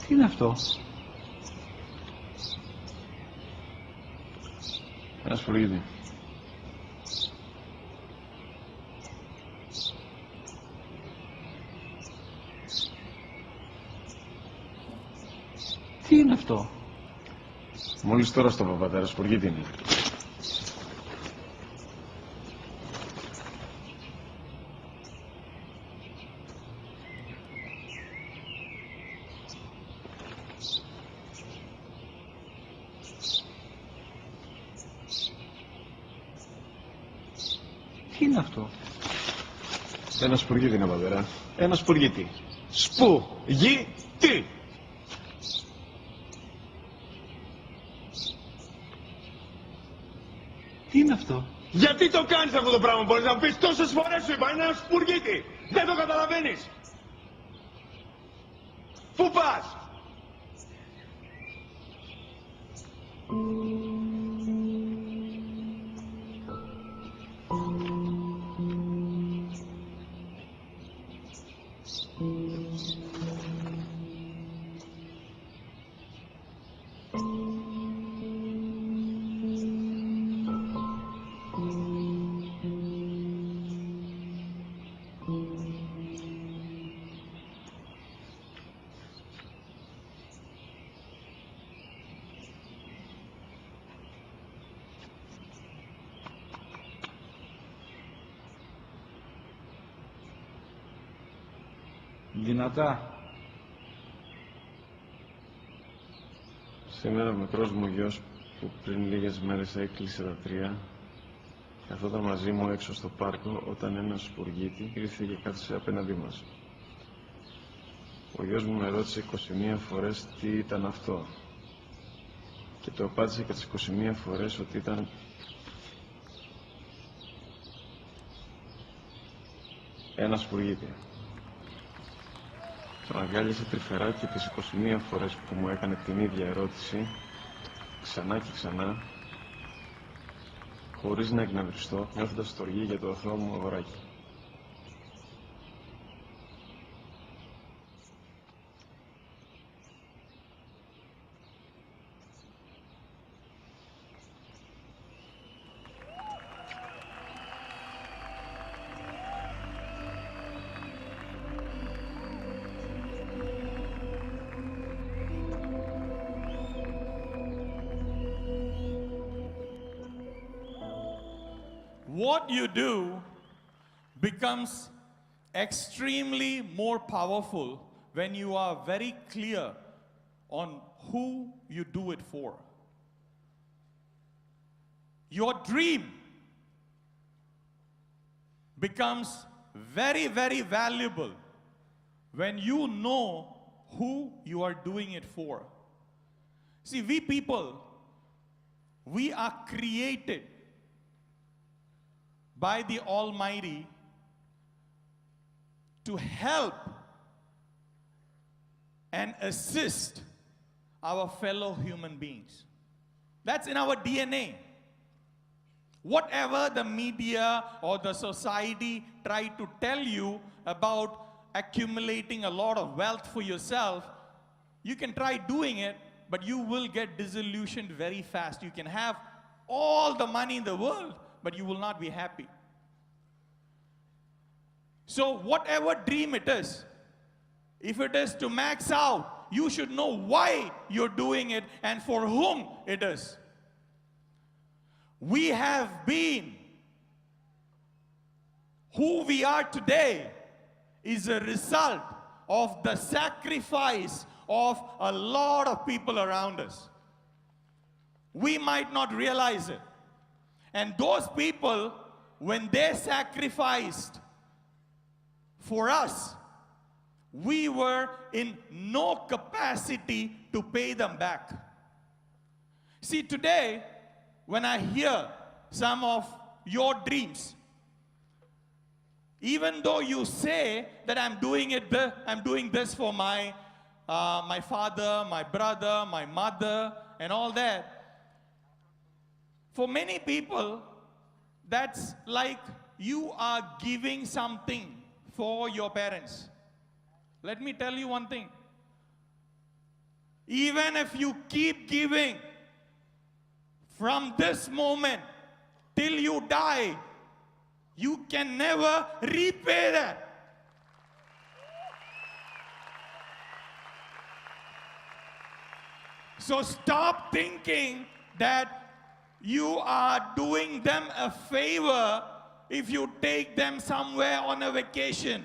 Τι είναι αυτό? Ένα σπουργίτι. Τι είναι αυτό? Μόλις τώρα στο πατέρα, σπουργίτι είναι. Τι είναι αυτό? Ένα σπουργίτι είναι, πατέρα. Ένα σπουργίτι. Σπου-γι-τι! Τι είναι αυτό? Γιατί το κάνεις αυτό το πράγμα, μπορείς να μου πεις? Τόσες φορές σου είπα, είναι ένα σπουργίτι. Δεν το καταλαβαίνεις. Πού πας? Δυνατά. Σήμερα ο μικρός μου γιος που πριν λίγες μέρες έκλεισε τα 3 καθόταν μαζί μου έξω στο πάρκο όταν ένα σπουργίτι ήρθε και κάθισε απέναντί μας. Ο γιος μου με ρώτησε 21 φορές τι ήταν αυτό και το απάντησε και τις 21 φορές ότι ήταν ένα σπουργίτι. Τον αγκάλιασε τρυφερά και τις 21 φορές που μου έκανε την ίδια ερώτηση, ξανά και ξανά, χωρίς να εκνευριστώ, νιώθοντας στοργή για το αθώο μου αγοράκι. What you do becomes extremely more powerful when you are very clear on who you do it for. Your dream becomes very, very valuable when you know who you are doing it for. See, we people, we are created by the Almighty to help and assist our fellow human beings. That's in our DNA. Whatever the media or the society try to tell you about accumulating a lot of wealth for yourself, You can try doing it, but you will get disillusioned very fast. You can have all the money in the world, but you will not be happy. So whatever dream it is, if it is to max out, you should know why you're doing it and for whom it is. We have been who we are today is a result of the sacrifice of a lot of people around us. We might not realize it. And those people, when they sacrificed for us, we were in no capacity to pay them back. See, today, when I hear some of your dreams, even though you say that I'm doing this for my father, my brother, my mother, and all that, for many people, that's like you are giving something for your parents. Let me tell you one thing. Even if you keep giving from this moment till you die, you can never repay that. So stop thinking that you are doing them a favor if you take them somewhere on a vacation.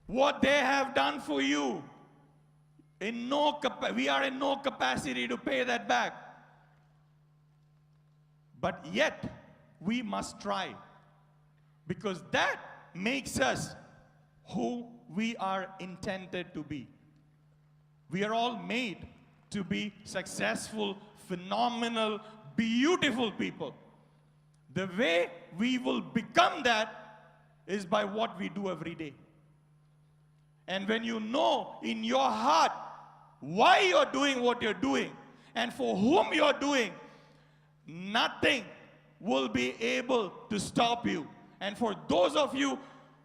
What they have done for you, we are in no capacity to pay that back. But yet, we must try, because that makes us who we are intended to be. We are all made to be successful, phenomenal, beautiful people. The way we will become that is by what we do every day. And when you know in your heart why you're doing what you're doing and for whom you're doing, nothing will be able to stop you. And for those of you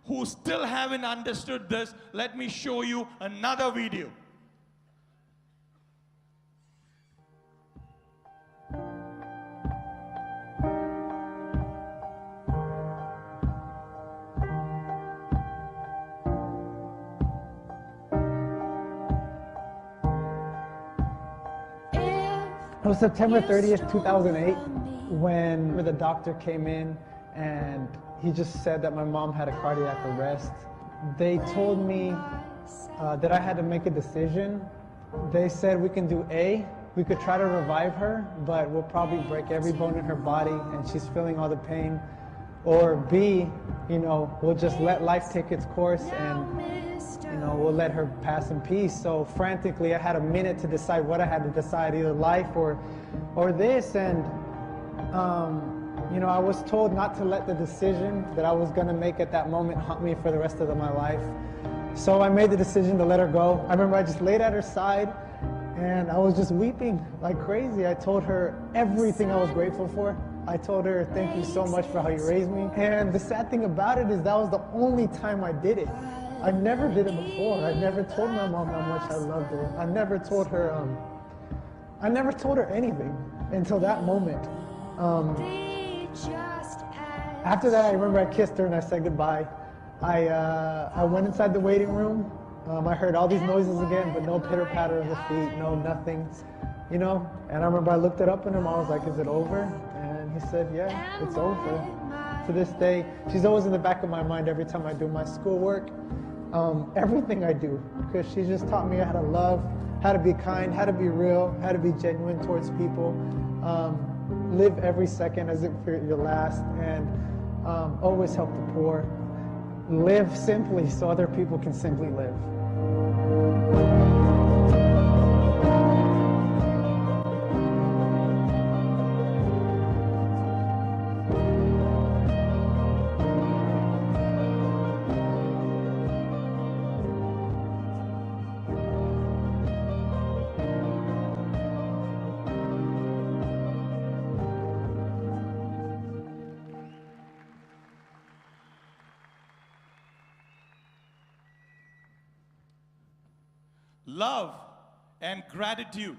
who still haven't understood this, let me show you another video. It was September 30th, 2008, when the doctor came in and he just said that my mom had a cardiac arrest. They told me that I had to make a decision. They said we can do A, we could try to revive her, but we'll probably break every bone in her body and she's feeling all the pain. Or B, we'll just let life take its course and we'll let her pass in peace. So frantically, I had a minute to decide what I had to decide, either life or this. And, I was told not to let the decision that I was going to make at that moment haunt me for the rest of my life. So I made the decision to let her go. I remember I just laid at her side and I was just weeping like crazy. I told her everything I was grateful for. I told her, thank you so much for how you raised me. And the sad thing about it is that was the only time I did it. I never did it before. I never told my mom how much I loved her. I never told her anything until that moment. After that, I remember I kissed her and I said goodbye. I went inside the waiting room. I heard all these noises again, but no pitter patter of the feet, no nothing, And I remember I looked it up in him. I was like, is it over? And he said, yeah, it's over. To this day, she's always in the back of my mind every time I do my schoolwork. Everything I do, because she just taught me how to love, how to be kind, how to be real, how to be genuine towards people, live every second as if your last, and always help the poor. Live simply so other people can simply live. Love and gratitude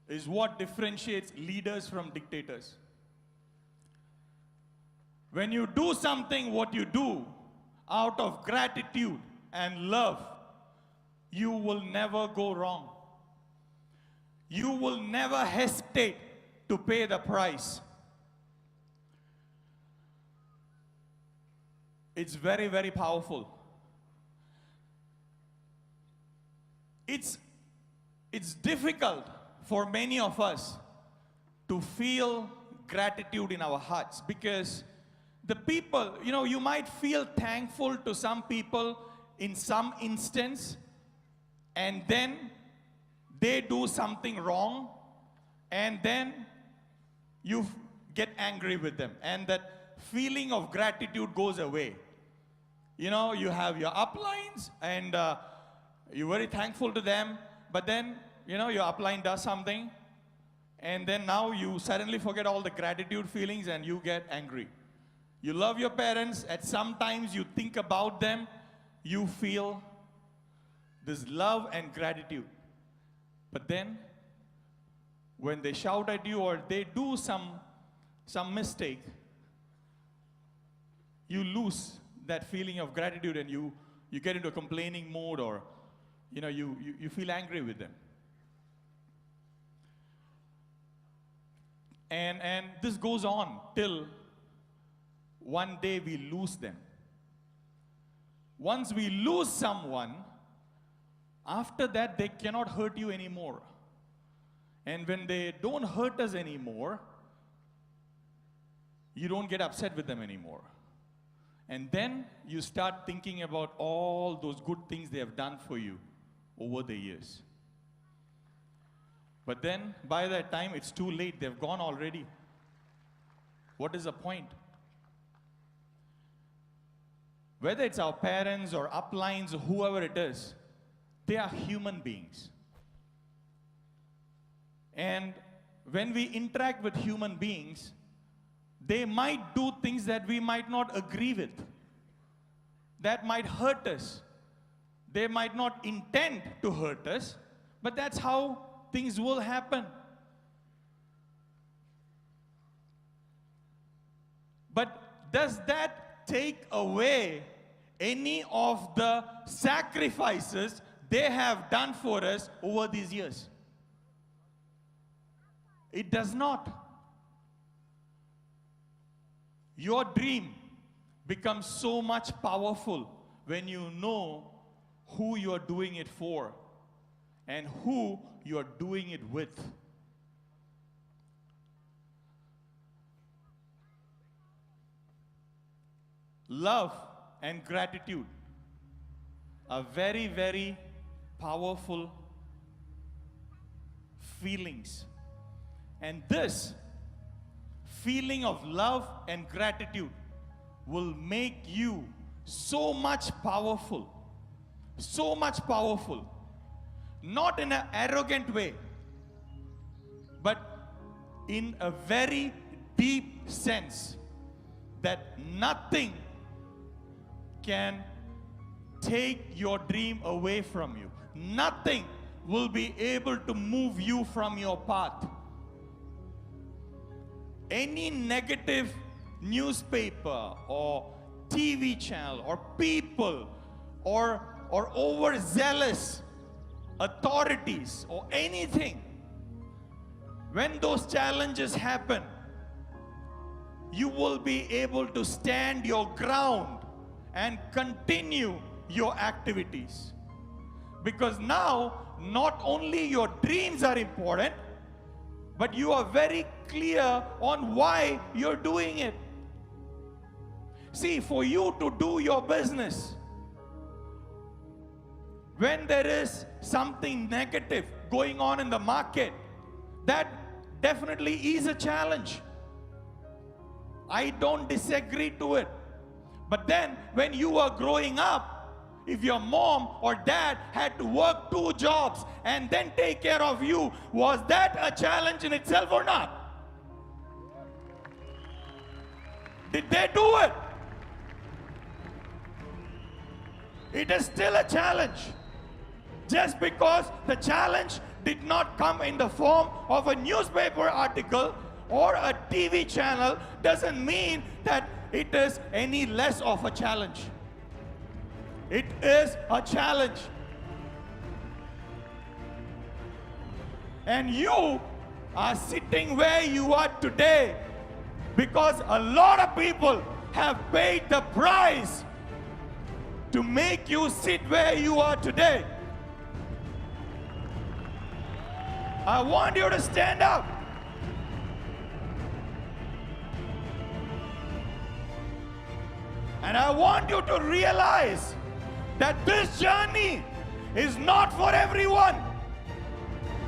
is what differentiates leaders from dictators. When you do something, what you do out of gratitude and love, you will never go wrong. You will never hesitate to pay the price. It's very, very powerful. It's difficult for many of us to feel gratitude in our hearts because the people, you might feel thankful to some people in some instance, and then they do something wrong, and then you get angry with them, and that feeling of gratitude goes away. You have your uplines, and you're very thankful to them, but then, your upline does something, and then now you suddenly forget all the gratitude feelings and you get angry. You love your parents, at sometimes you think about them, you feel this love and gratitude. But then, when they shout at you or they do some mistake, you lose that feeling of gratitude and you get into a complaining mode, or you feel angry with them. And this goes on till one day we lose them. Once we lose someone, after that they cannot hurt you anymore. And when they don't hurt us anymore, you don't get upset with them anymore. And then you start thinking about all those good things they have done for you over the years. But then, by that time, it's too late. They've gone already. What is the point? Whether it's our parents or uplines or whoever it is, they are human beings. And when we interact with human beings, they might do things that we might not agree with. That might hurt us. They might not intend to hurt us, but that's how things will happen. But does that take away any of the sacrifices they have done for us over these years? It does not. Your dream becomes so much powerful when you know who you are doing it for and who you are doing it with. Love and gratitude are very, very powerful feelings. And this feeling of love and gratitude will make you so much powerful. So much powerful. Not in an arrogant way, but in a very deep sense that nothing can take your dream away from you. Nothing will be able to move you from your path. Any negative newspaper or TV channel or people or overzealous authorities or anything, when those challenges happen, you will be able to stand your ground and continue your activities. Because now, not only your dreams are important, but you are very clear on why you're doing it. See, for you to do your business, when there is something negative going on in the market, that definitely is a challenge. I don't disagree to it. But then, when you are growing up, if your mom or dad had to work 2 jobs and then take care of you, was that a challenge in itself or not? Did they do it? It is still a challenge. Just because the challenge did not come in the form of a newspaper article or a TV channel doesn't mean that it is any less of a challenge. It is a challenge. And you are sitting where you are today because a lot of people have paid the price to make you sit where you are today. I want you to stand up. And I want you to realize that this journey is not for everyone.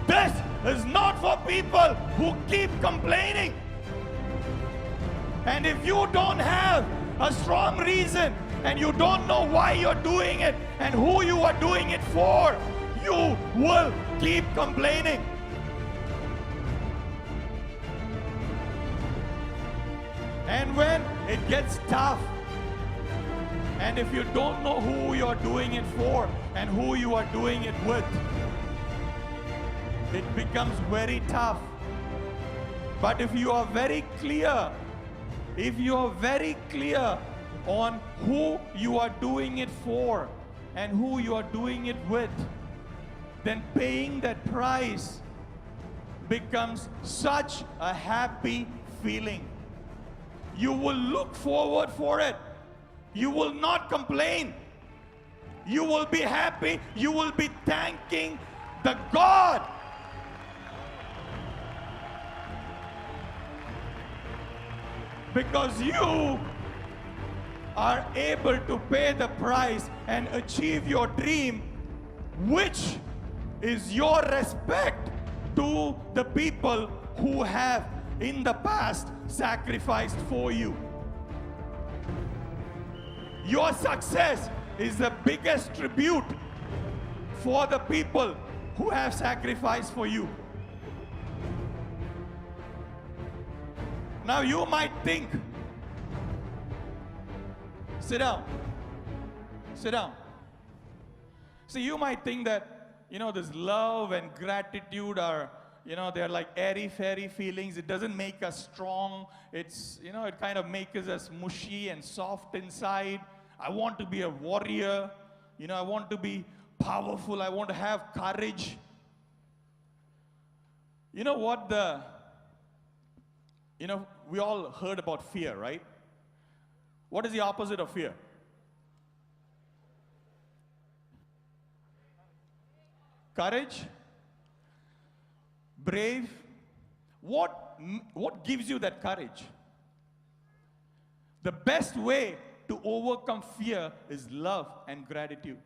This is not for people who keep complaining. And if you don't have a strong reason and you don't know why you're doing it and who you are doing it for, you will keep complaining. And when it gets tough, and if you don't know who you're doing it for and who you are doing it with, it becomes very tough. But if you are very clear, on who you are doing it for and who you are doing it with, then paying that price becomes such a happy feeling. You will look forward for it. You will not complain. You will be happy. You will be thanking the God because you are able to pay the price and achieve your dream, which is your respect to the people who have in the past sacrificed for you. Your success is the biggest tribute for the people who have sacrificed for you. Now you might think, sit down. See, you might think that, this love and gratitude are, they're like airy-fairy feelings. It doesn't make us strong. It's, it kind of makes us mushy and soft inside. I want to be a warrior. I want to be powerful. I want to have courage. You know what we all heard about fear, right? What is the opposite of fear? Courage? Brave? What gives you that courage? The best way to overcome fear is love and gratitude.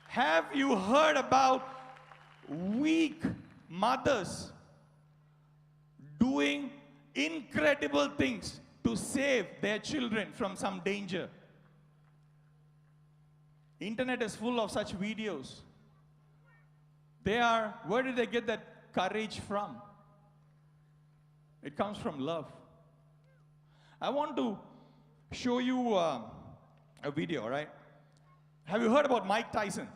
Have you heard about weak mothers doing incredible things to save their children from some danger? Internet is full of such videos. Where did they get that courage from? It comes from love. I want to show you a video, right? Have you heard about Mike Tyson?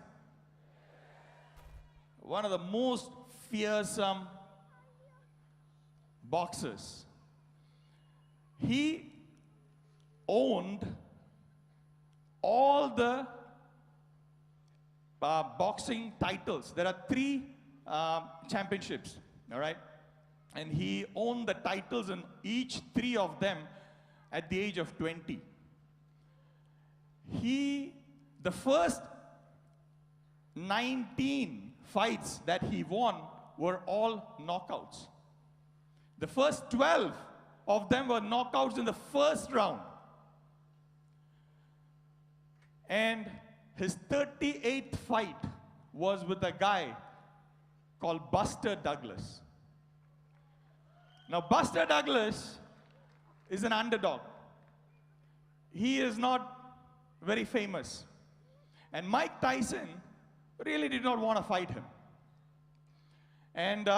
One of the most fearsome boxers. He owned all the boxing titles. There are 3 championships, all right? And he owned the titles in each 3 of them at the age of 20. The first 19 fights that he won were all knockouts. The first 12 of them were knockouts in the first round. And his 38th fight was with a guy called Buster Douglas. Now, Buster Douglas is an underdog. He is not very famous. And Mike Tyson really did not want to fight him. And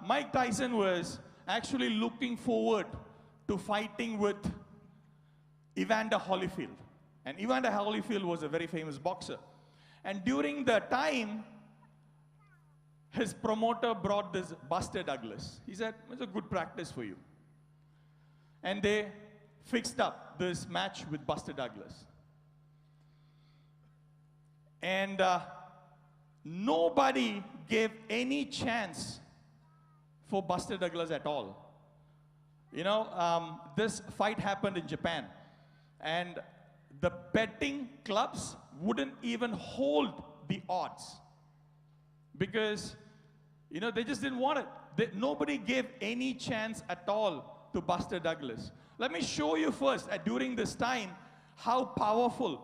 Mike Tyson was actually looking forward to fighting with Evander Holyfield. And Evander Holyfield was a very famous boxer. And during the time, his promoter brought this Buster Douglas. He said, it's a good practice for you. And they fixed up this match with Buster Douglas. And nobody gave any chance for Buster Douglas at all. You know, this fight happened in Japan. And the betting clubs wouldn't even hold the odds. Because, you know, they just didn't want it. Nobody gave any chance at all to Buster Douglas. Let me show you first, during this time, how powerful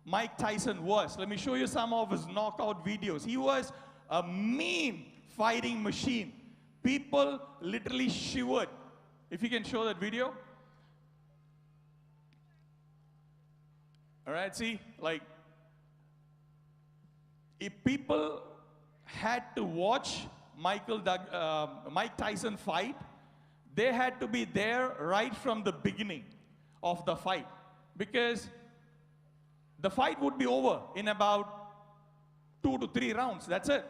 Mike Tyson was. Let me show you some of his knockout videos. He was a mean fighting machine. People literally shivered. If you can show that video. All right, see, like, if people had to watch Mike Tyson fight, they had to be there right from the beginning of the fight, because the fight would be over in about 2 to 3 rounds. That's it.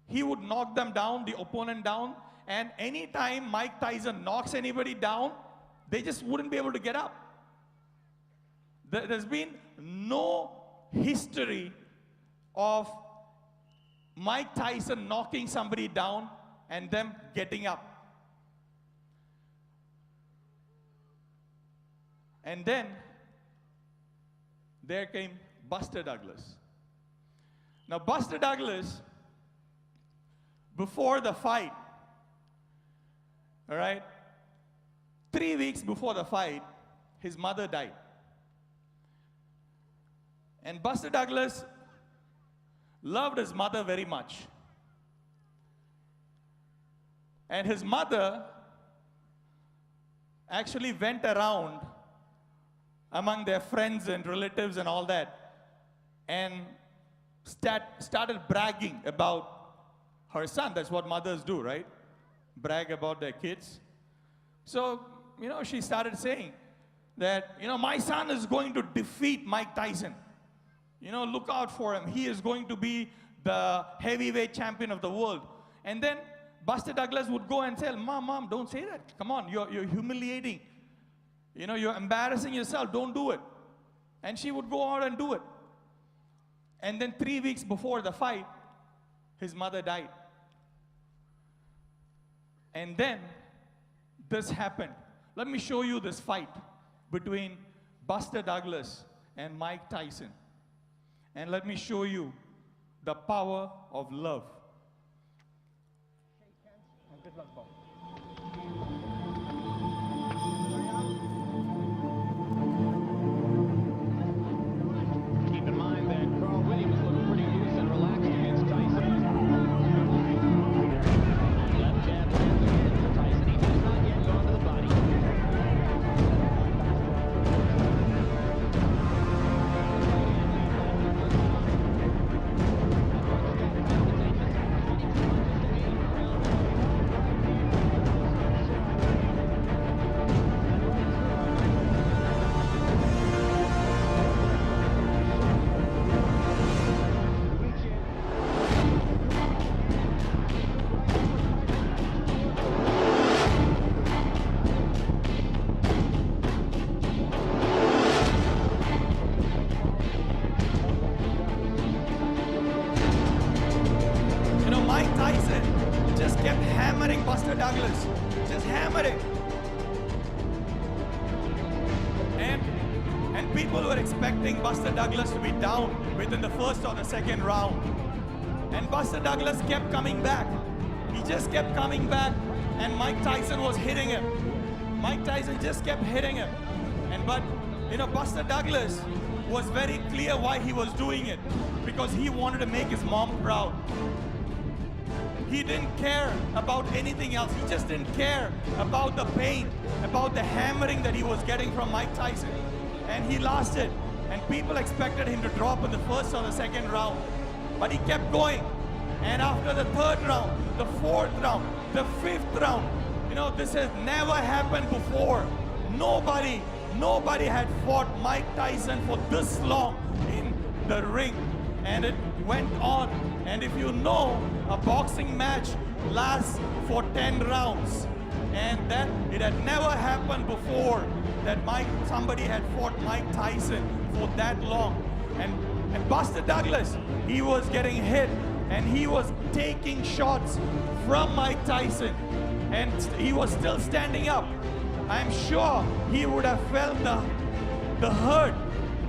He would knock them down, the opponent down, and anytime Mike Tyson knocks anybody down, they just wouldn't be able to get up. There's been no history of Mike Tyson knocking somebody down and them getting up. And then there came Buster Douglas. Now, Buster Douglas, before the fight, all right, 3 weeks before the fight, his mother died. And Buster Douglas loved his mother very much. And his mother actually went around among their friends and relatives and all that, and started bragging about her son. That's what mothers do, right? Brag about their kids. So, you know, she started saying that, you know, my son is going to defeat Mike Tyson. You know, look out for him. He is going to be the heavyweight champion of the world. And then Buster Douglas would go and say, Mom, don't say that. Come on, you're humiliating. You know, you're embarrassing yourself. Don't do it. And she would go out and do it. And then 3 weeks before the fight, his mother died. And then this happened. Let me show you this fight between Buster Douglas and Mike Tyson. And let me show you the power of love. Keep in mind that Carl Williams looked pretty loose and relaxed against Tyson. Left jab lands again for Tyson. He has not yet gone to the body. Mike Tyson just kept hammering Buster Douglas. Just hammering. And people were expecting Buster Douglas to be down within the first or the second round. And Buster Douglas kept coming back. He just kept coming back, and Mike Tyson was hitting him. Mike Tyson just kept hitting him. But you know, Buster Douglas was very clear why he was doing it. Because he wanted to make his mom proud. He didn't care about anything else. He just didn't care about the pain, about the hammering that he was getting from Mike Tyson. And he lost it. And people expected him to drop in the first or the second round. But he kept going. And after the third round, the fourth round, the fifth round, you know, this has never happened before. Nobody had fought Mike Tyson for this long in the ring. and it went on. And if you know, a boxing match lasts for 10 rounds. And that it had never happened before that somebody had fought Mike Tyson for that long. And Buster Douglas, he was getting hit and he was taking shots from Mike Tyson, and he was still standing up. I'm sure he would have felt the hurt,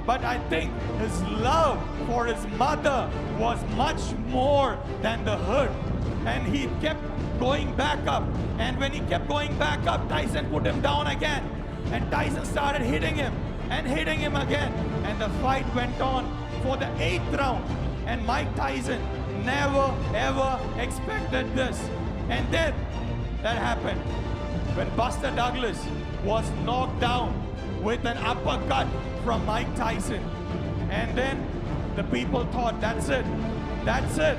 but I think his love for his mother was much more than the hurt. And he kept going back up. And when he kept going back up, Tyson put him down again. And Tyson started hitting him and hitting him again. And the fight went on for the 8th round. And Mike Tyson never ever expected this. And then that happened when Buster Douglas was knocked down with an uppercut from Mike Tyson. And then the people thought, that's it, that's it.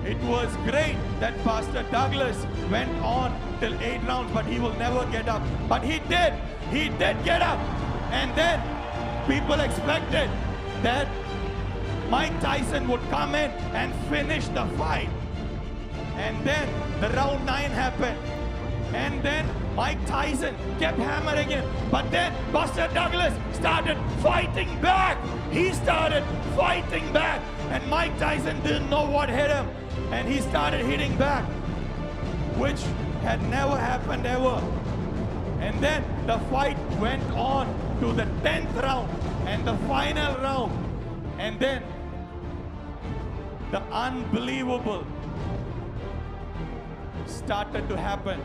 It was great that Buster Douglas went on till 8 rounds, but he will never get up. But he did get up. And then people expected that Mike Tyson would come in and finish the fight. And then the round 9 happened. And then Mike Tyson kept hammering him. But then Buster Douglas started fighting back. He started fighting back. And Mike Tyson didn't know what hit him. And he started hitting back, which had never happened ever. And then the fight went on to the 10th round and the final round. And then the unbelievable started to happen.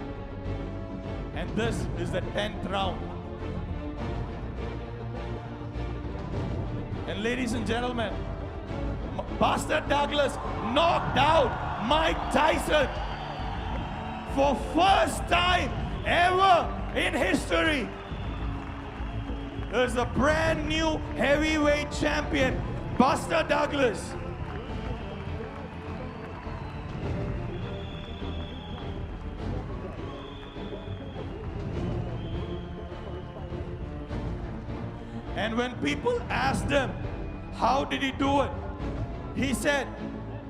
And this is the 10th round. And ladies and gentlemen, Buster Douglas knocked out Mike Tyson for first time ever in history. There's a brand new heavyweight champion, Buster Douglas. And when people asked him, how did he do it? He said,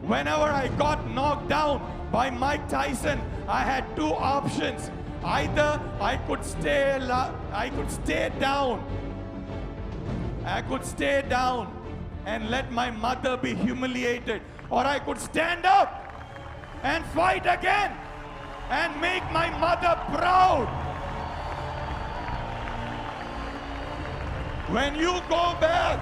whenever I got knocked down by Mike Tyson, I had 2 options. Either I could stay down. I could stay down and let my mother be humiliated. Or I could stand up and fight again and make my mother proud. When you go back,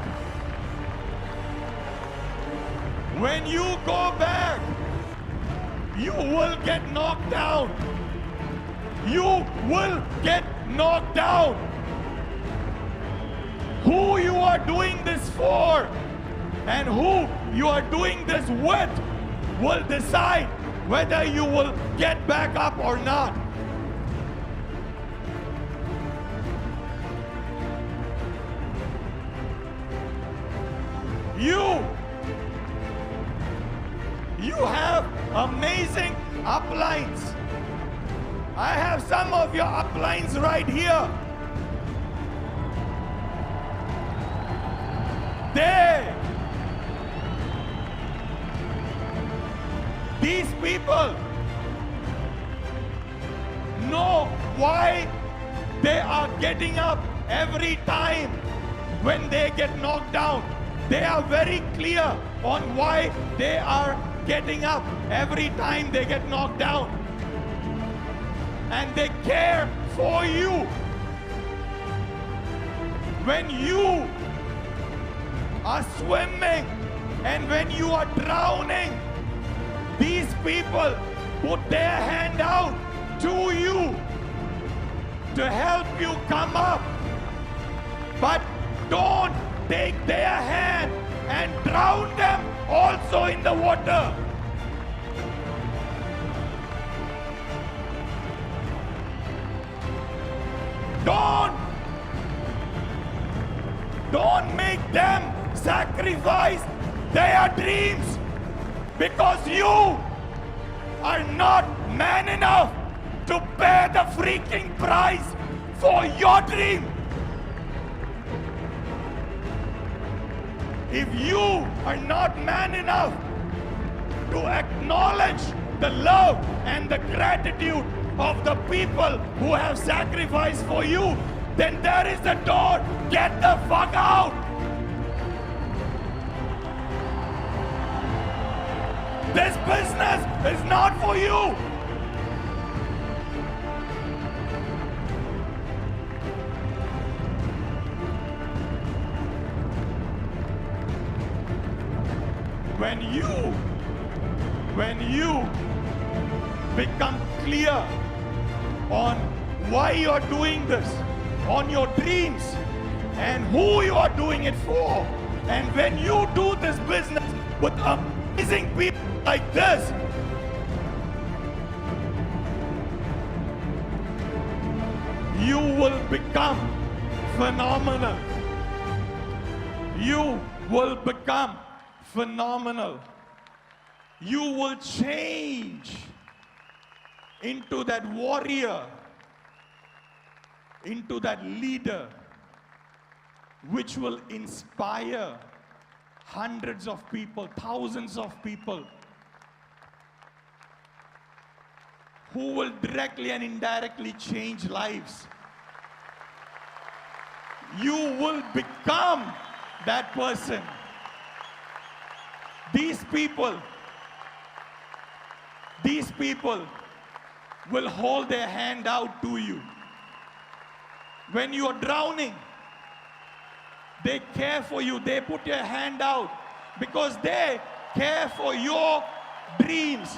you will get knocked down. You will get knocked down. Who you are doing this for and who you are doing this with will decide whether you will get back up or not. You have amazing uplines. I have some of your uplines right here. There. These people know why they are getting up every time when they get knocked down. They are very clear on why they are getting up every time they get knocked down. And they care for you. When you are swimming and when you are drowning, these people put their hand out to you to help you come up. But don't take their hand and drown them also in the water. Don't make them sacrifice their dreams because you are not man enough to pay the freaking price for your dream. if you are not man enough to acknowledge the love and the gratitude of the people who have sacrificed for you, then there is the door. Get the fuck out. This business is not for you. When you become clear on why you're doing this, on your dreams, and who you are doing it for, and when you do this business with amazing people like this, you will become phenomenal. You will become phenomenal. You will change into that warrior, into that leader, which will inspire hundreds of people, thousands of people, who will directly and indirectly change lives. You will become that person. These people will hold their hand out to you. When you are drowning, they care for you. They put your hand out because they care for your dreams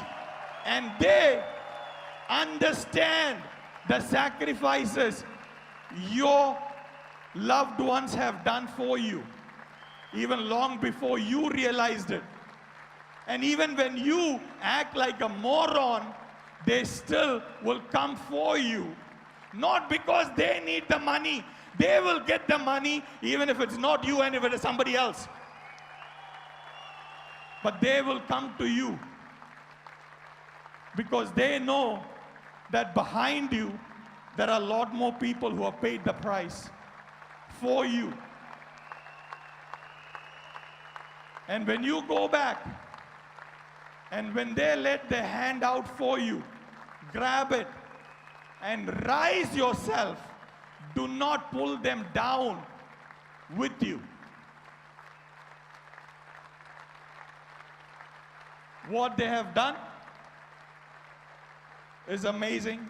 and they understand the sacrifices your loved ones have done for you, even long before you realized it. And even when you act like a moron, they still will come for you. Not because they need the money. They will get the money even if it's not you and if it is somebody else. But they will come to you because they know that behind you there are a lot more people who have paid the price for you. And when you go back, and when they let their hand out for you, grab it and rise yourself. Do not pull them down with you. What they have done is amazing.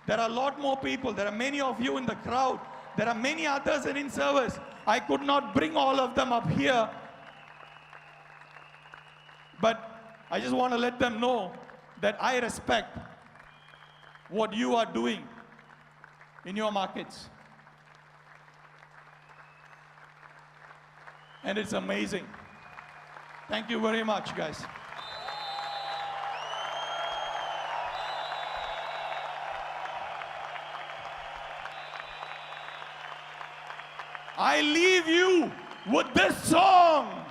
There are a lot more people. There are many of you in the crowd. There are many others in service. I could not bring all of them up here. But I just want to let them know that I respect what you are doing in your markets. And it's amazing. Thank you very much, guys. I leave you with this song,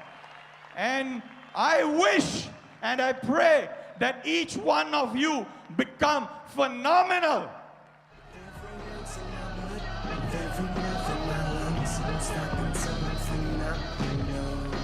and I wish and I pray that each one of you become phenomenal. Every breath in my lungs, I'm stopping something now, you know.